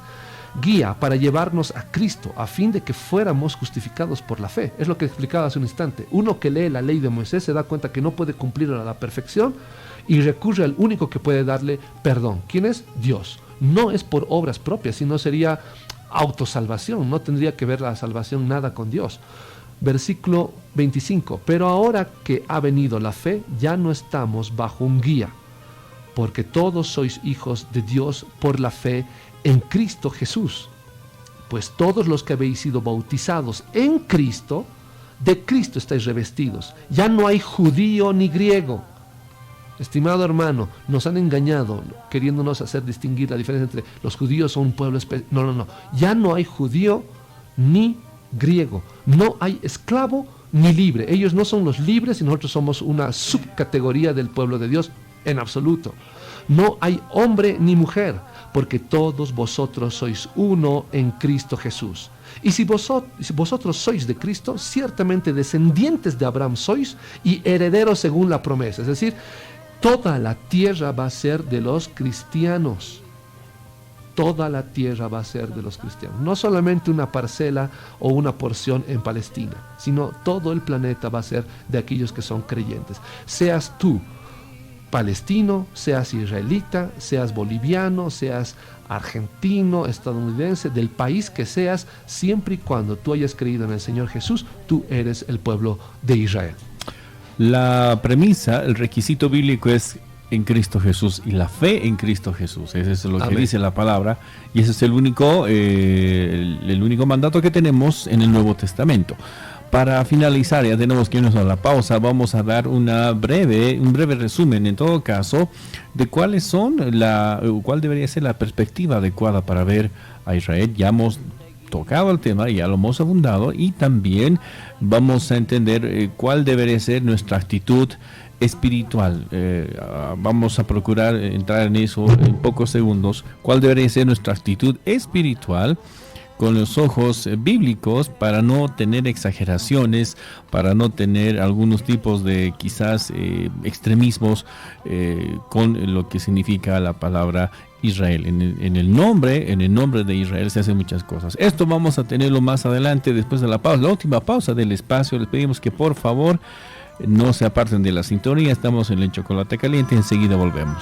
Speaker 4: guía para llevarnos a Cristo, a fin de que fuéramos justificados por la fe. Es lo que explicaba hace un instante. Uno que lee la ley de Moisés se da cuenta que no puede cumplirla a la perfección y recurre al único que puede darle perdón. ¿Quién es? Dios. No es por obras propias, sino sería autosalvación. No tendría que ver la salvación nada con Dios. Versículo 25. Pero ahora que ha venido la fe, ya no estamos bajo un guía, porque todos sois hijos de Dios por la fe en Cristo Jesús. Pues todos los que habéis sido bautizados en Cristo, de Cristo estáis revestidos. Ya no hay judío ni griego. Estimado hermano, nos han engañado queriéndonos hacer distinguir la diferencia entre los judíos son un pueblo especial. No. Ya no hay judío ni griego. No hay esclavo ni libre. Ellos no son los libres y nosotros somos una subcategoría del pueblo de Dios en absoluto. No hay hombre ni mujer, porque todos vosotros sois uno en Cristo Jesús. Y si vosotros sois de Cristo, ciertamente descendientes de Abraham sois y herederos según la promesa. Es decir, toda la tierra va a ser de los cristianos. Toda la tierra va a ser de los cristianos. No solamente una parcela o una porción en Palestina, sino todo el planeta va a ser de aquellos que son creyentes. Seas tú palestino, seas israelita, seas boliviano, seas argentino, estadounidense, del país que seas, siempre y cuando tú hayas creído en el Señor Jesús, tú eres el pueblo de Israel.
Speaker 3: La premisa, el requisito bíblico es en Cristo Jesús y la fe en Cristo Jesús. Eso es lo que dice la palabra y ese es el único mandato que tenemos en el Nuevo Testamento. Para finalizar, ya tenemos que irnos a la pausa, vamos a dar un breve resumen en todo caso de cuál debería ser la perspectiva adecuada para ver a Israel. Ya hemos tocado el tema, ya lo hemos abundado y también vamos a entender cuál debería ser nuestra actitud espiritual. Vamos a procurar entrar en eso en pocos segundos. ¿Cuál debería ser nuestra actitud espiritual con los ojos bíblicos para no tener exageraciones, para no tener algunos tipos de quizás extremismos con lo que significa la palabra Israel. En el nombre de Israel se hacen muchas cosas. Esto vamos a tenerlo más adelante, después de la pausa, la última pausa del espacio. Les pedimos que por favor no se aparten de la sintonía. Estamos en el Chocolate Caliente, enseguida volvemos.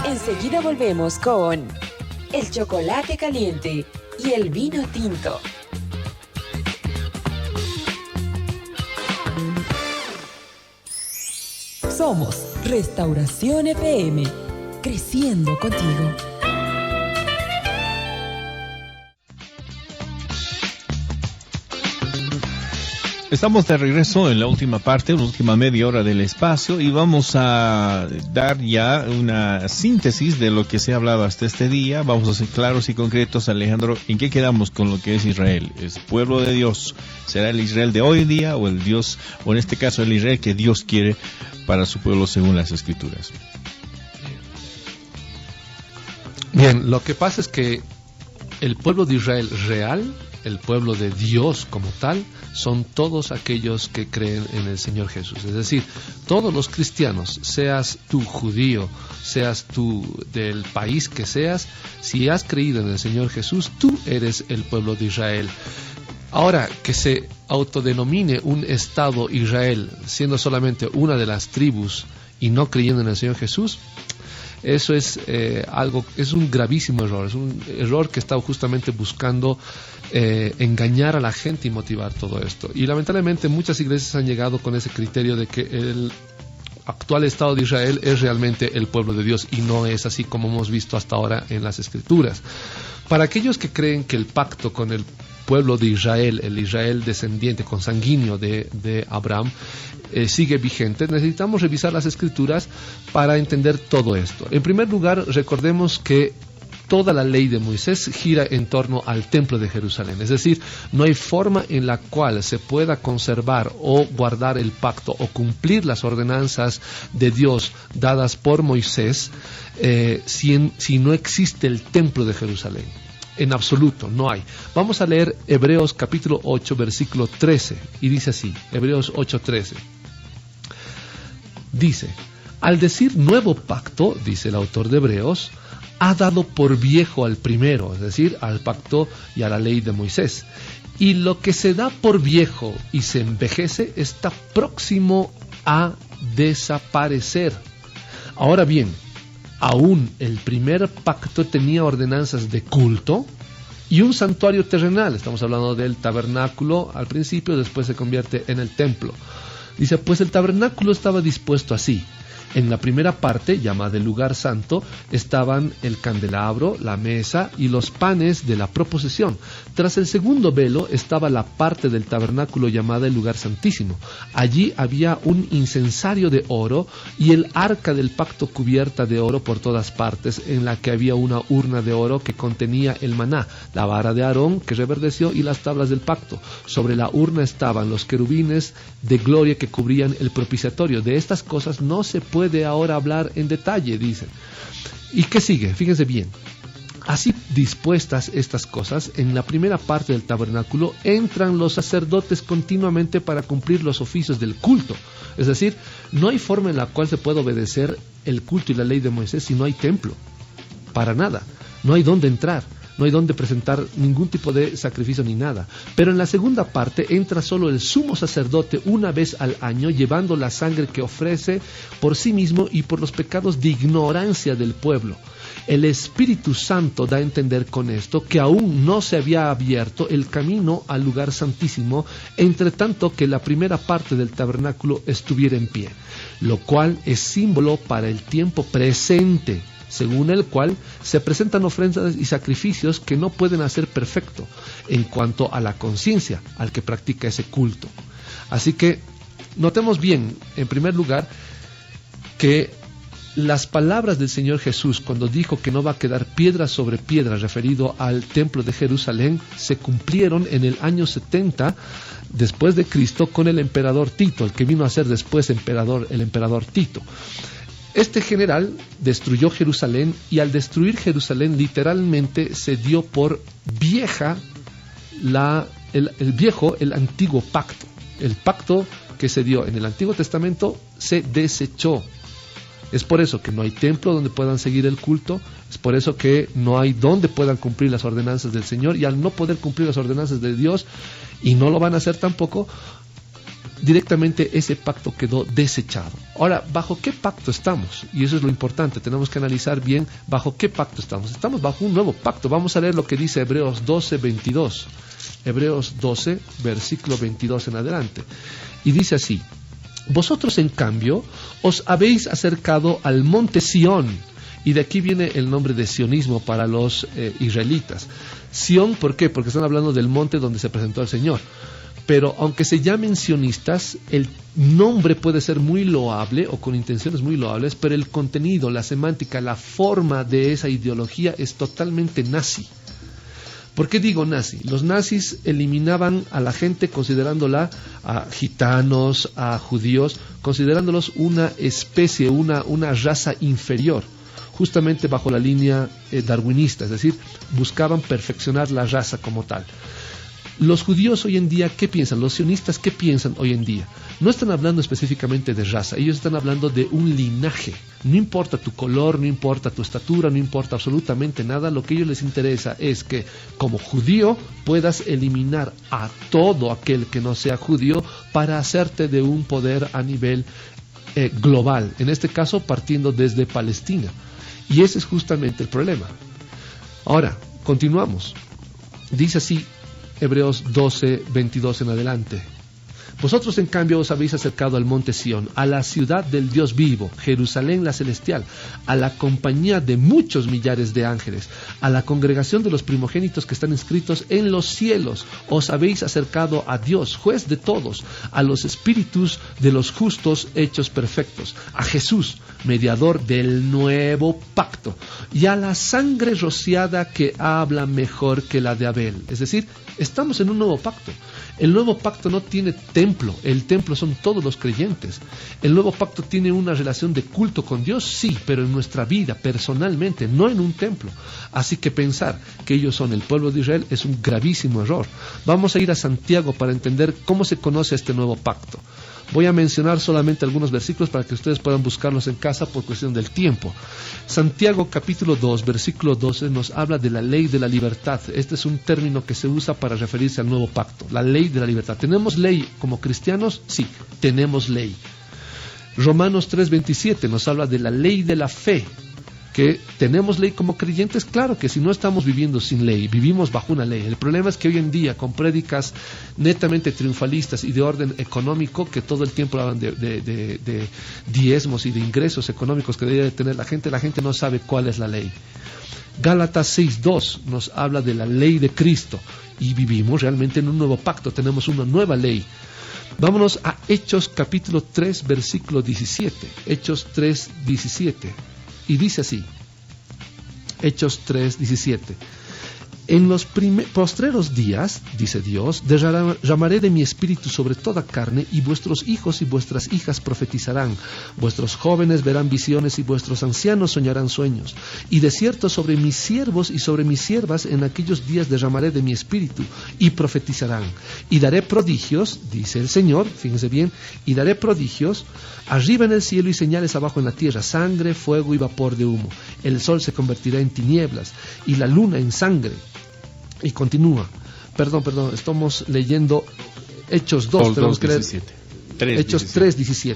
Speaker 1: Enseguida volvemos con el Chocolate Caliente y el vino tinto.
Speaker 2: Somos Restauración FM, creciendo contigo.
Speaker 3: Estamos de regreso en la última parte, la última media hora del espacio, y vamos a dar ya una síntesis de lo que se ha hablado hasta este día. Vamos a ser claros y concretos, Alejandro. ¿En qué quedamos con lo que es Israel? ¿Es pueblo de Dios? ¿Será el Israel de hoy día o el Dios, o en este caso el Israel que Dios quiere para su pueblo según las Escrituras?
Speaker 4: Bien, lo que pasa es que el pueblo de Israel real, el pueblo de Dios como tal, son todos aquellos que creen en el Señor Jesús. Es decir, todos los cristianos, seas tú judío, seas tú del país que seas, si has creído en el Señor Jesús, tú eres el pueblo de Israel. Ahora, que se autodenomine un Estado Israel, siendo solamente una de las tribus y no creyendo en el Señor Jesús, eso es es un gravísimo error. Es un error que está justamente buscando engañar a la gente y motivar todo esto. Y lamentablemente muchas iglesias han llegado con ese criterio de que el actual Estado de Israel es realmente el pueblo de Dios, y no es así como hemos visto hasta ahora en las Escrituras. Para aquellos que creen que el pacto con el pueblo de Israel, el Israel descendiente consanguíneo de Abraham, sigue vigente, necesitamos revisar las Escrituras para entender todo esto. En primer lugar, recordemos que toda la ley de Moisés gira en torno al templo de Jerusalén. Es decir, no hay forma en la cual se pueda conservar o guardar el pacto o cumplir las ordenanzas de Dios dadas por Moisés si no existe el templo de Jerusalén. En absoluto, no hay. Vamos a leer Hebreos capítulo 8, versículo 13, y dice así, Hebreos 8:13. Dice, al decir nuevo pacto, dice el autor de Hebreos, ha dado por viejo al primero, es decir, al pacto y a la ley de Moisés. Y lo que se da por viejo y se envejece está próximo a desaparecer. Ahora bien, aún el primer pacto tenía ordenanzas de culto y un santuario terrenal. Estamos hablando del tabernáculo al principio, después se convierte en el templo. Dice, pues el tabernáculo estaba dispuesto así. En la primera parte, llamada el lugar santo, estaban el candelabro, la mesa y los panes de la proposición. Tras el segundo velo estaba la parte del tabernáculo llamada el lugar santísimo. Allí había un incensario de oro y el arca del pacto cubierta de oro por todas partes, en la que había una urna de oro que contenía el maná, la vara de Aarón que reverdeció y las tablas del pacto. Sobre la urna estaban los querubines de gloria que cubrían el propiciatorio. De estas cosas no se puede ahora hablar en detalle, dicen. ¿Y qué sigue? Fíjense bien. Así dispuestas estas cosas, en la primera parte del tabernáculo entran los sacerdotes continuamente para cumplir los oficios del culto. Es decir, no hay forma en la cual se pueda obedecer el culto y la ley de Moisés si no hay templo. Para nada. No hay dónde entrar. No hay donde presentar ningún tipo de sacrificio ni nada. Pero en la segunda parte entra solo el sumo sacerdote una vez al año, llevando la sangre que ofrece por sí mismo y por los pecados de ignorancia del pueblo. El Espíritu Santo da a entender con esto que aún no se había abierto el camino al lugar santísimo, entre tanto que la primera parte del tabernáculo estuviera en pie, lo cual es símbolo para el tiempo presente, según el cual se presentan ofrendas y sacrificios que no pueden hacer perfecto en cuanto a la conciencia al que practica ese culto. Así que notemos bien, en primer lugar, que las palabras del Señor Jesús cuando dijo que no va a quedar piedra sobre piedra referido al templo de Jerusalén se cumplieron en el año 70 después de Cristo con el emperador Tito, el que vino a ser después el emperador Tito. Este general destruyó Jerusalén y al destruir Jerusalén literalmente se dio por vieja el antiguo pacto. El pacto que se dio en el Antiguo Testamento se desechó. Es por eso que no hay templo donde puedan seguir el culto, es por eso que no hay donde puedan cumplir las ordenanzas del Señor, y al no poder cumplir las ordenanzas de Dios, y no lo van a hacer tampoco, directamente ese pacto quedó desechado. Ahora, ¿bajo qué pacto estamos? Y eso es lo importante, tenemos que analizar bien bajo qué pacto estamos. Estamos bajo un nuevo pacto. Vamos a leer lo que dice Hebreos 12, 22. Hebreos 12, versículo 22 en adelante. Y dice así: vosotros, en cambio, os habéis acercado al monte Sión. Y de aquí viene el nombre de sionismo para los israelitas. Sión, ¿por qué? Porque están hablando del monte donde se presentó el Señor. Pero aunque se llamen sionistas, el nombre puede ser muy loable o con intenciones muy loables, pero el contenido, la semántica, la forma de esa ideología es totalmente nazi. ¿Por qué digo nazi? Los nazis eliminaban a la gente considerándola a gitanos, a judíos, considerándolos una especie, una raza inferior, justamente bajo la línea darwinista, es decir, buscaban perfeccionar la raza como tal. Los judíos hoy en día, ¿qué piensan? Los sionistas, ¿qué piensan hoy en día? No están hablando específicamente de raza, ellos están hablando de un linaje. No importa tu color, no importa tu estatura, no importa absolutamente nada, lo que a ellos les interesa es que como judío puedas eliminar a todo aquel que no sea judío para hacerte de un poder a nivel global, en este caso partiendo desde Palestina. Y ese es justamente el problema. Ahora, continuamos. Dice así Hebreos 12, 22 en adelante: vosotros, en cambio, os habéis acercado al monte Sión, a la ciudad del Dios vivo, Jerusalén la celestial, a la compañía de muchos millares de ángeles, a la congregación de los primogénitos que están inscritos en los cielos. Os habéis acercado a Dios, juez de todos, a los espíritus de los justos hechos perfectos, a Jesús, mediador del nuevo pacto, y a la sangre rociada que habla mejor que la de Abel. Es decir, estamos en un nuevo pacto. El nuevo pacto no tiene templo, el templo son todos los creyentes. El nuevo pacto tiene una relación de culto con Dios, sí, pero en nuestra vida, personalmente, no en un templo. Así que pensar que ellos son el pueblo de Israel es un gravísimo error. Vamos a ir a Santiago para entender cómo se conoce este nuevo pacto. Voy a mencionar solamente algunos versículos para que ustedes puedan buscarlos en casa por cuestión del tiempo. Santiago capítulo 2, versículo 12 nos habla de la ley de la libertad. Este es un término que se usa para referirse al nuevo pacto, la ley de la libertad. ¿Tenemos ley como cristianos? Sí, tenemos ley. Romanos 3:27 nos habla de la ley de la fe. ¿Que tenemos ley como creyentes? Claro que si no estamos viviendo sin ley, vivimos bajo una ley. El problema es que hoy en día, con prédicas netamente triunfalistas y de orden económico, que todo el tiempo hablan de diezmos y de ingresos económicos que debe tener la gente no sabe cuál es la ley. Gálatas 6:2 nos habla de la ley de Cristo y vivimos realmente en un nuevo pacto, tenemos una nueva ley. Vámonos a Hechos capítulo 3, versículo 17. Hechos 3:17. Y dice así, Hechos 3:17: en los postreros días, dice Dios, derramaré de mi espíritu sobre toda carne, y vuestros hijos y vuestras hijas profetizarán, vuestros jóvenes verán visiones y vuestros ancianos soñarán sueños. Y de cierto sobre mis siervos y sobre mis siervas en aquellos días derramaré de mi espíritu, y profetizarán. Y daré prodigios, dice el Señor, fíjense bien, y daré prodigios arriba en el cielo y señales abajo en la tierra, sangre, fuego y vapor de humo. El sol se convertirá en tinieblas y la luna en sangre. Y continúa. Perdón, estamos leyendo Hechos 2, tenemos que leer Hechos 3:17.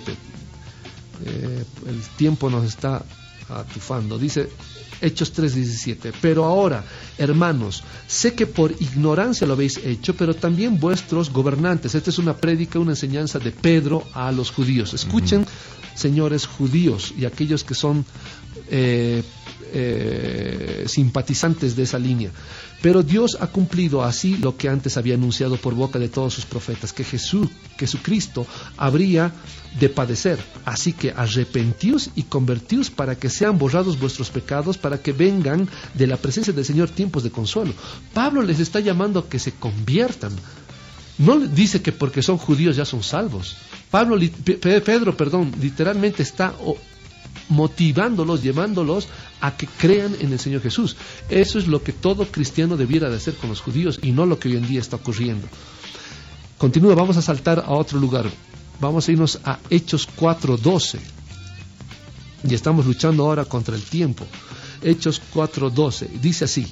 Speaker 4: El tiempo nos está atufando. Dice Hechos 3:17: pero ahora, hermanos, sé que por ignorancia lo habéis hecho, pero también vuestros gobernantes. Esta es una prédica, una enseñanza de Pedro a los judíos. Escuchen, señores judíos y aquellos que son simpatizantes de esa línea. Pero Dios ha cumplido así lo que antes había anunciado por boca de todos sus profetas, que Jesucristo habría de padecer. Así que arrepentíos y convertíos para que sean borrados vuestros pecados, para que vengan de la presencia del Señor tiempos de consuelo. Pablo les está llamando a que se conviertan. No dice que porque son judíos ya son salvos. Pedro, literalmente está motivándolos, llevándolos a que crean en el Señor Jesús. Eso es lo que todo cristiano debiera de hacer con los judíos y no lo que hoy en día está ocurriendo. Continúa, vamos a saltar a otro lugar. Vamos a irnos a Hechos 4:12. Y estamos luchando ahora contra el tiempo. Hechos 4:12 dice así: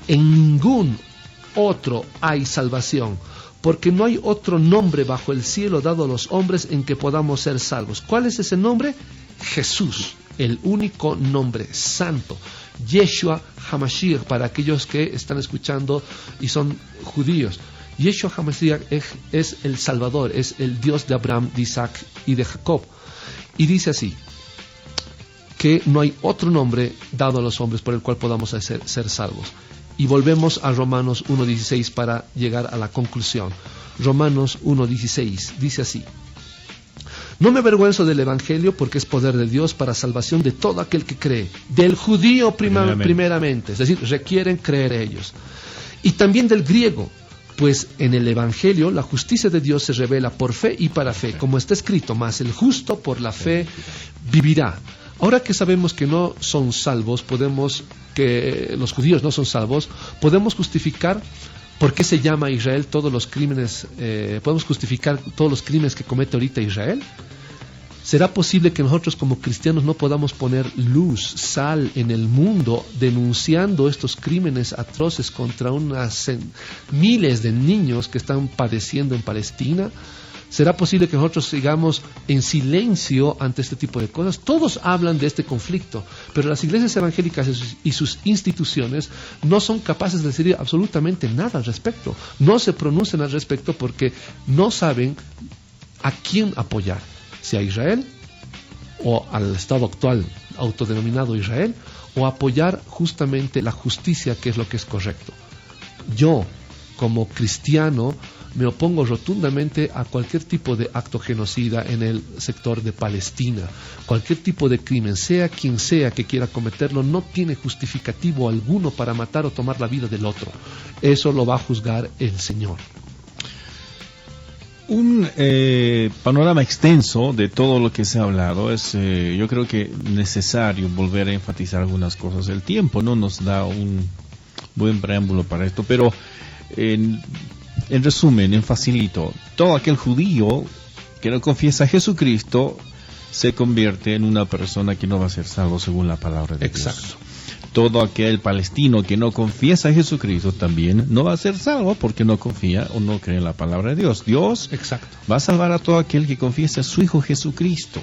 Speaker 4: en ningún otro hay salvación, porque no hay otro nombre bajo el cielo dado a los hombres en que podamos ser salvos. ¿Cuál es ese nombre? Jesús, el único nombre santo. Yeshua HaMashiach, para aquellos que están escuchando y son judíos. Yeshua HaMashiach es el Salvador, es el Dios de Abraham, de Isaac y de Jacob. Y dice así, que no hay otro nombre dado a los hombres por el cual podamos ser salvos. Y volvemos a Romanos 1:16 para llegar a la conclusión. Romanos 1:16 dice así: no me avergüenzo del Evangelio, porque es poder de Dios para salvación de todo aquel que cree, del judío primeramente, es decir, requieren creer ellos, y también del griego, pues en el Evangelio la justicia de Dios se revela por fe y para fe, como está escrito, mas el justo por la fe vivirá. Ahora que sabemos que no son salvos, que los judíos no son salvos, podemos justificar por qué se llama a Israel todos los crímenes, podemos justificar todos los crímenes que comete ahorita Israel. ¿Será posible que nosotros como cristianos no podamos poner luz, sal en el mundo denunciando estos crímenes atroces contra miles de niños que están padeciendo en Palestina? ¿Será posible que nosotros sigamos en silencio ante este tipo de cosas? Todos hablan de este conflicto, pero las iglesias evangélicas y sus instituciones no son capaces de decir absolutamente nada al respecto. No se pronuncian al respecto porque no saben a quién apoyar. Si a Israel o al Estado actual autodenominado Israel, o apoyar justamente la justicia, que es lo que es correcto. Yo, como cristiano, me opongo rotundamente a cualquier tipo de acto genocida en el sector de Palestina. Cualquier tipo de crimen, sea quien sea que quiera cometerlo, no tiene justificativo alguno para matar o tomar la vida del otro. Eso lo va a juzgar el Señor.
Speaker 3: Un panorama extenso de todo lo que se ha hablado. Es yo creo que necesario volver a enfatizar algunas cosas. El tiempo no nos da un buen preámbulo para esto, pero en resumen, en facilito, todo aquel judío que no confiesa a Jesucristo se convierte en una persona que no va a ser salvo según la palabra de Dios.
Speaker 4: Exacto.
Speaker 3: Todo aquel palestino que no confiesa a Jesucristo también no va a ser salvo porque no confía o no cree en la palabra de Dios. Dios va a salvar a todo aquel que confiesa a su Hijo Jesucristo.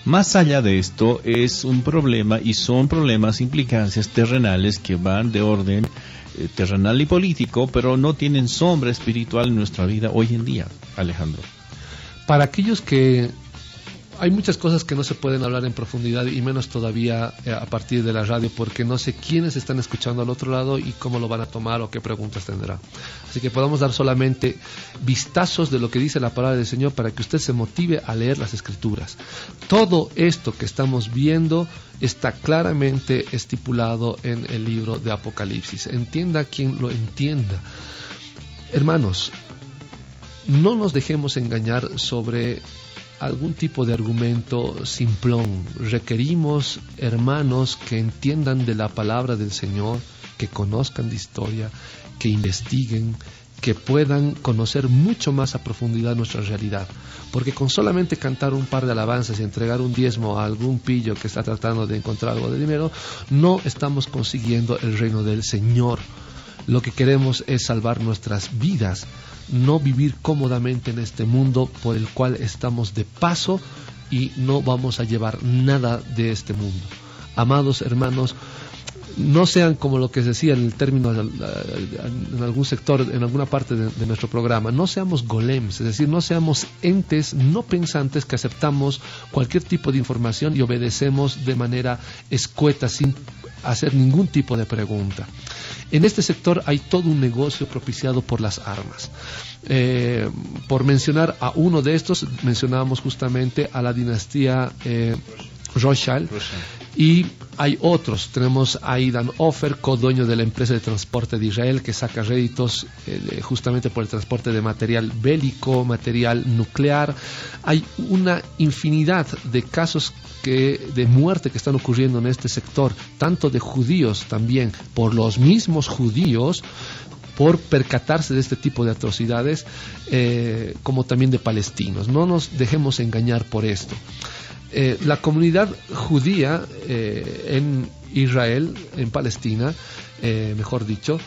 Speaker 3: Más allá de esto es un problema, y son problemas, implicancias terrenales que van de orden terrenal y político, pero no tienen sombra espiritual en nuestra vida hoy en día, Alejandro.
Speaker 4: Para aquellos que... Hay muchas cosas que no se pueden hablar en profundidad, y menos todavía a partir de la radio, porque no sé quiénes están escuchando al otro lado y cómo lo van a tomar o qué preguntas tendrá. Así que podemos dar solamente vistazos de lo que dice la palabra del Señor para que usted se motive a leer las Escrituras. Todo esto que estamos viendo está claramente estipulado en el libro de Apocalipsis. Entienda quien lo entienda. Hermanos, no nos dejemos engañar sobre algún tipo de argumento simplón. Requerimos hermanos que entiendan de la palabra del Señor, que conozcan de historia, que investiguen, que puedan conocer mucho más a profundidad nuestra realidad. Porque con solamente cantar un par de alabanzas y entregar un diezmo a algún pillo que está tratando de encontrar algo de dinero, no estamos consiguiendo el reino del Señor. Lo que queremos es salvar nuestras vidas, no vivir cómodamente en este mundo por el cual estamos de paso y no vamos a llevar nada de este mundo. Amados hermanos, no sean como lo que se decía en el término en algún sector, en alguna parte de nuestro programa, no seamos golems, es decir, no seamos entes no pensantes que aceptamos cualquier tipo de información y obedecemos de manera escueta sin hacer ningún tipo de pregunta. En este sector hay todo un negocio propiciado por las armas. Por mencionar a uno de estos, mencionábamos justamente a la dinastía Rothschild, y hay otros. Tenemos a Idan Ofer, codueño de la empresa de transporte de Israel, que saca réditos justamente por el transporte de material bélico, material nuclear. Hay una infinidad de casos de muerte que están ocurriendo en este sector, tanto de judíos también, por los mismos judíos, por percatarse de este tipo de atrocidades, como también de palestinos. No nos dejemos engañar por esto. La comunidad judía en Israel, en Palestina, mejor dicho,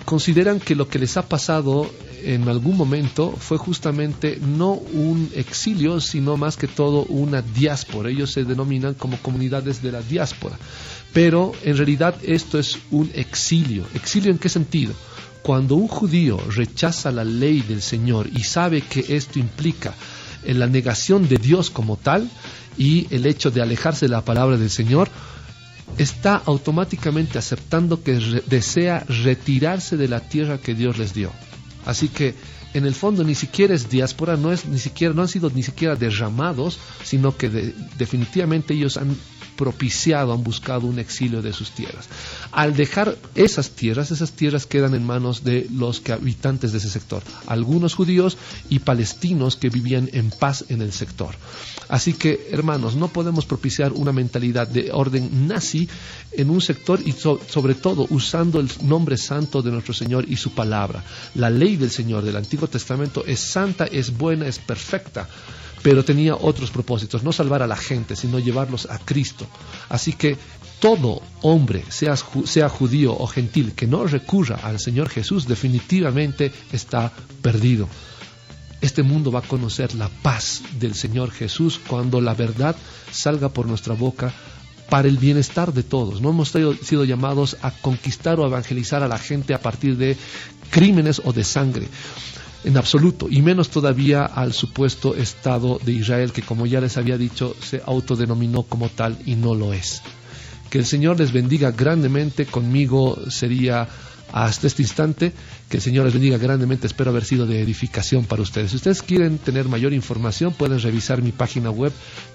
Speaker 4: consideran que lo que les ha pasado en algún momento fue justamente no un exilio, sino más que todo una diáspora. Ellos se denominan como comunidades de la diáspora, pero en realidad esto es un exilio. ¿Exilio en qué sentido? Cuando un judío rechaza la ley del Señor y sabe que esto implica la negación de Dios como tal y el hecho de alejarse de la palabra del Señor, está automáticamente aceptando que desea retirarse de la tierra que Dios les dio. Así que en el fondo ni siquiera es diáspora, no han sido ni siquiera derramados, sino que definitivamente ellos han propiciado, han buscado un exilio de sus tierras. Al dejar esas tierras quedan en manos de los habitantes de ese sector, algunos judíos y palestinos que vivían en paz en el sector. Así que, hermanos, no podemos propiciar una mentalidad de orden nazi en un sector y sobre todo usando el nombre santo de nuestro Señor y su palabra. La ley del Señor del Antiguo Testamento es santa, es buena, es perfecta, pero tenía otros propósitos, no salvar a la gente, sino llevarlos a Cristo. Así que todo hombre, sea judío o gentil, que no recurra al Señor Jesús, definitivamente está perdido. Este mundo va a conocer la paz del Señor Jesús cuando la verdad salga por nuestra boca para el bienestar de todos. No hemos sido llamados a conquistar o evangelizar a la gente a partir de crímenes o de sangre, en absoluto, y menos todavía al supuesto Estado de Israel, que, como ya les había dicho, se autodenominó como tal y no lo es. Que el Señor les bendiga grandemente. Conmigo sería hasta este instante. Que el Señor les bendiga grandemente. Espero haber sido de edificación para ustedes. Si ustedes quieren tener mayor información, pueden revisar mi página web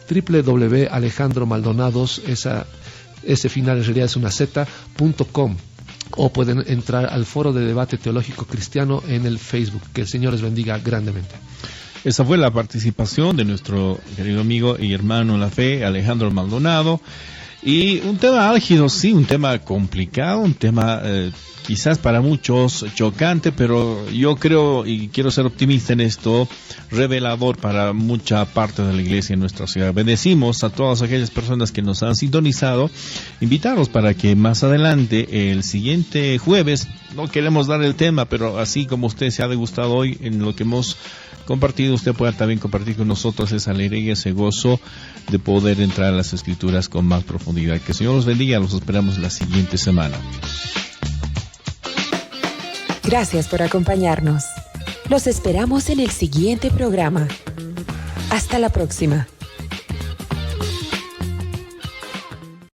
Speaker 4: www.alejandromaldonados, ese final en realidad es una z.com, o pueden entrar al foro de debate teológico cristiano en el Facebook. Que el Señor les bendiga grandemente.
Speaker 3: Esa fue la participación de nuestro querido amigo y hermano en la fe, Alejandro Maldonado. Y un tema álgido, sí, un tema complicado, un tema quizás para muchos chocante, pero yo creo y quiero ser optimista en esto, revelador para mucha parte de la iglesia en nuestra ciudad. Bendecimos a todas aquellas personas que nos han sintonizado, invitarlos para que más adelante, el siguiente jueves, no queremos dar el tema, pero así como usted se ha degustado hoy en lo que hemos compartido, usted pueda también compartir con nosotros esa alegría, ese gozo de poder entrar a las Escrituras con más profundidad. Que el Señor los bendiga, los esperamos la siguiente semana.
Speaker 1: Gracias por acompañarnos. Los esperamos en el siguiente programa. Hasta la próxima.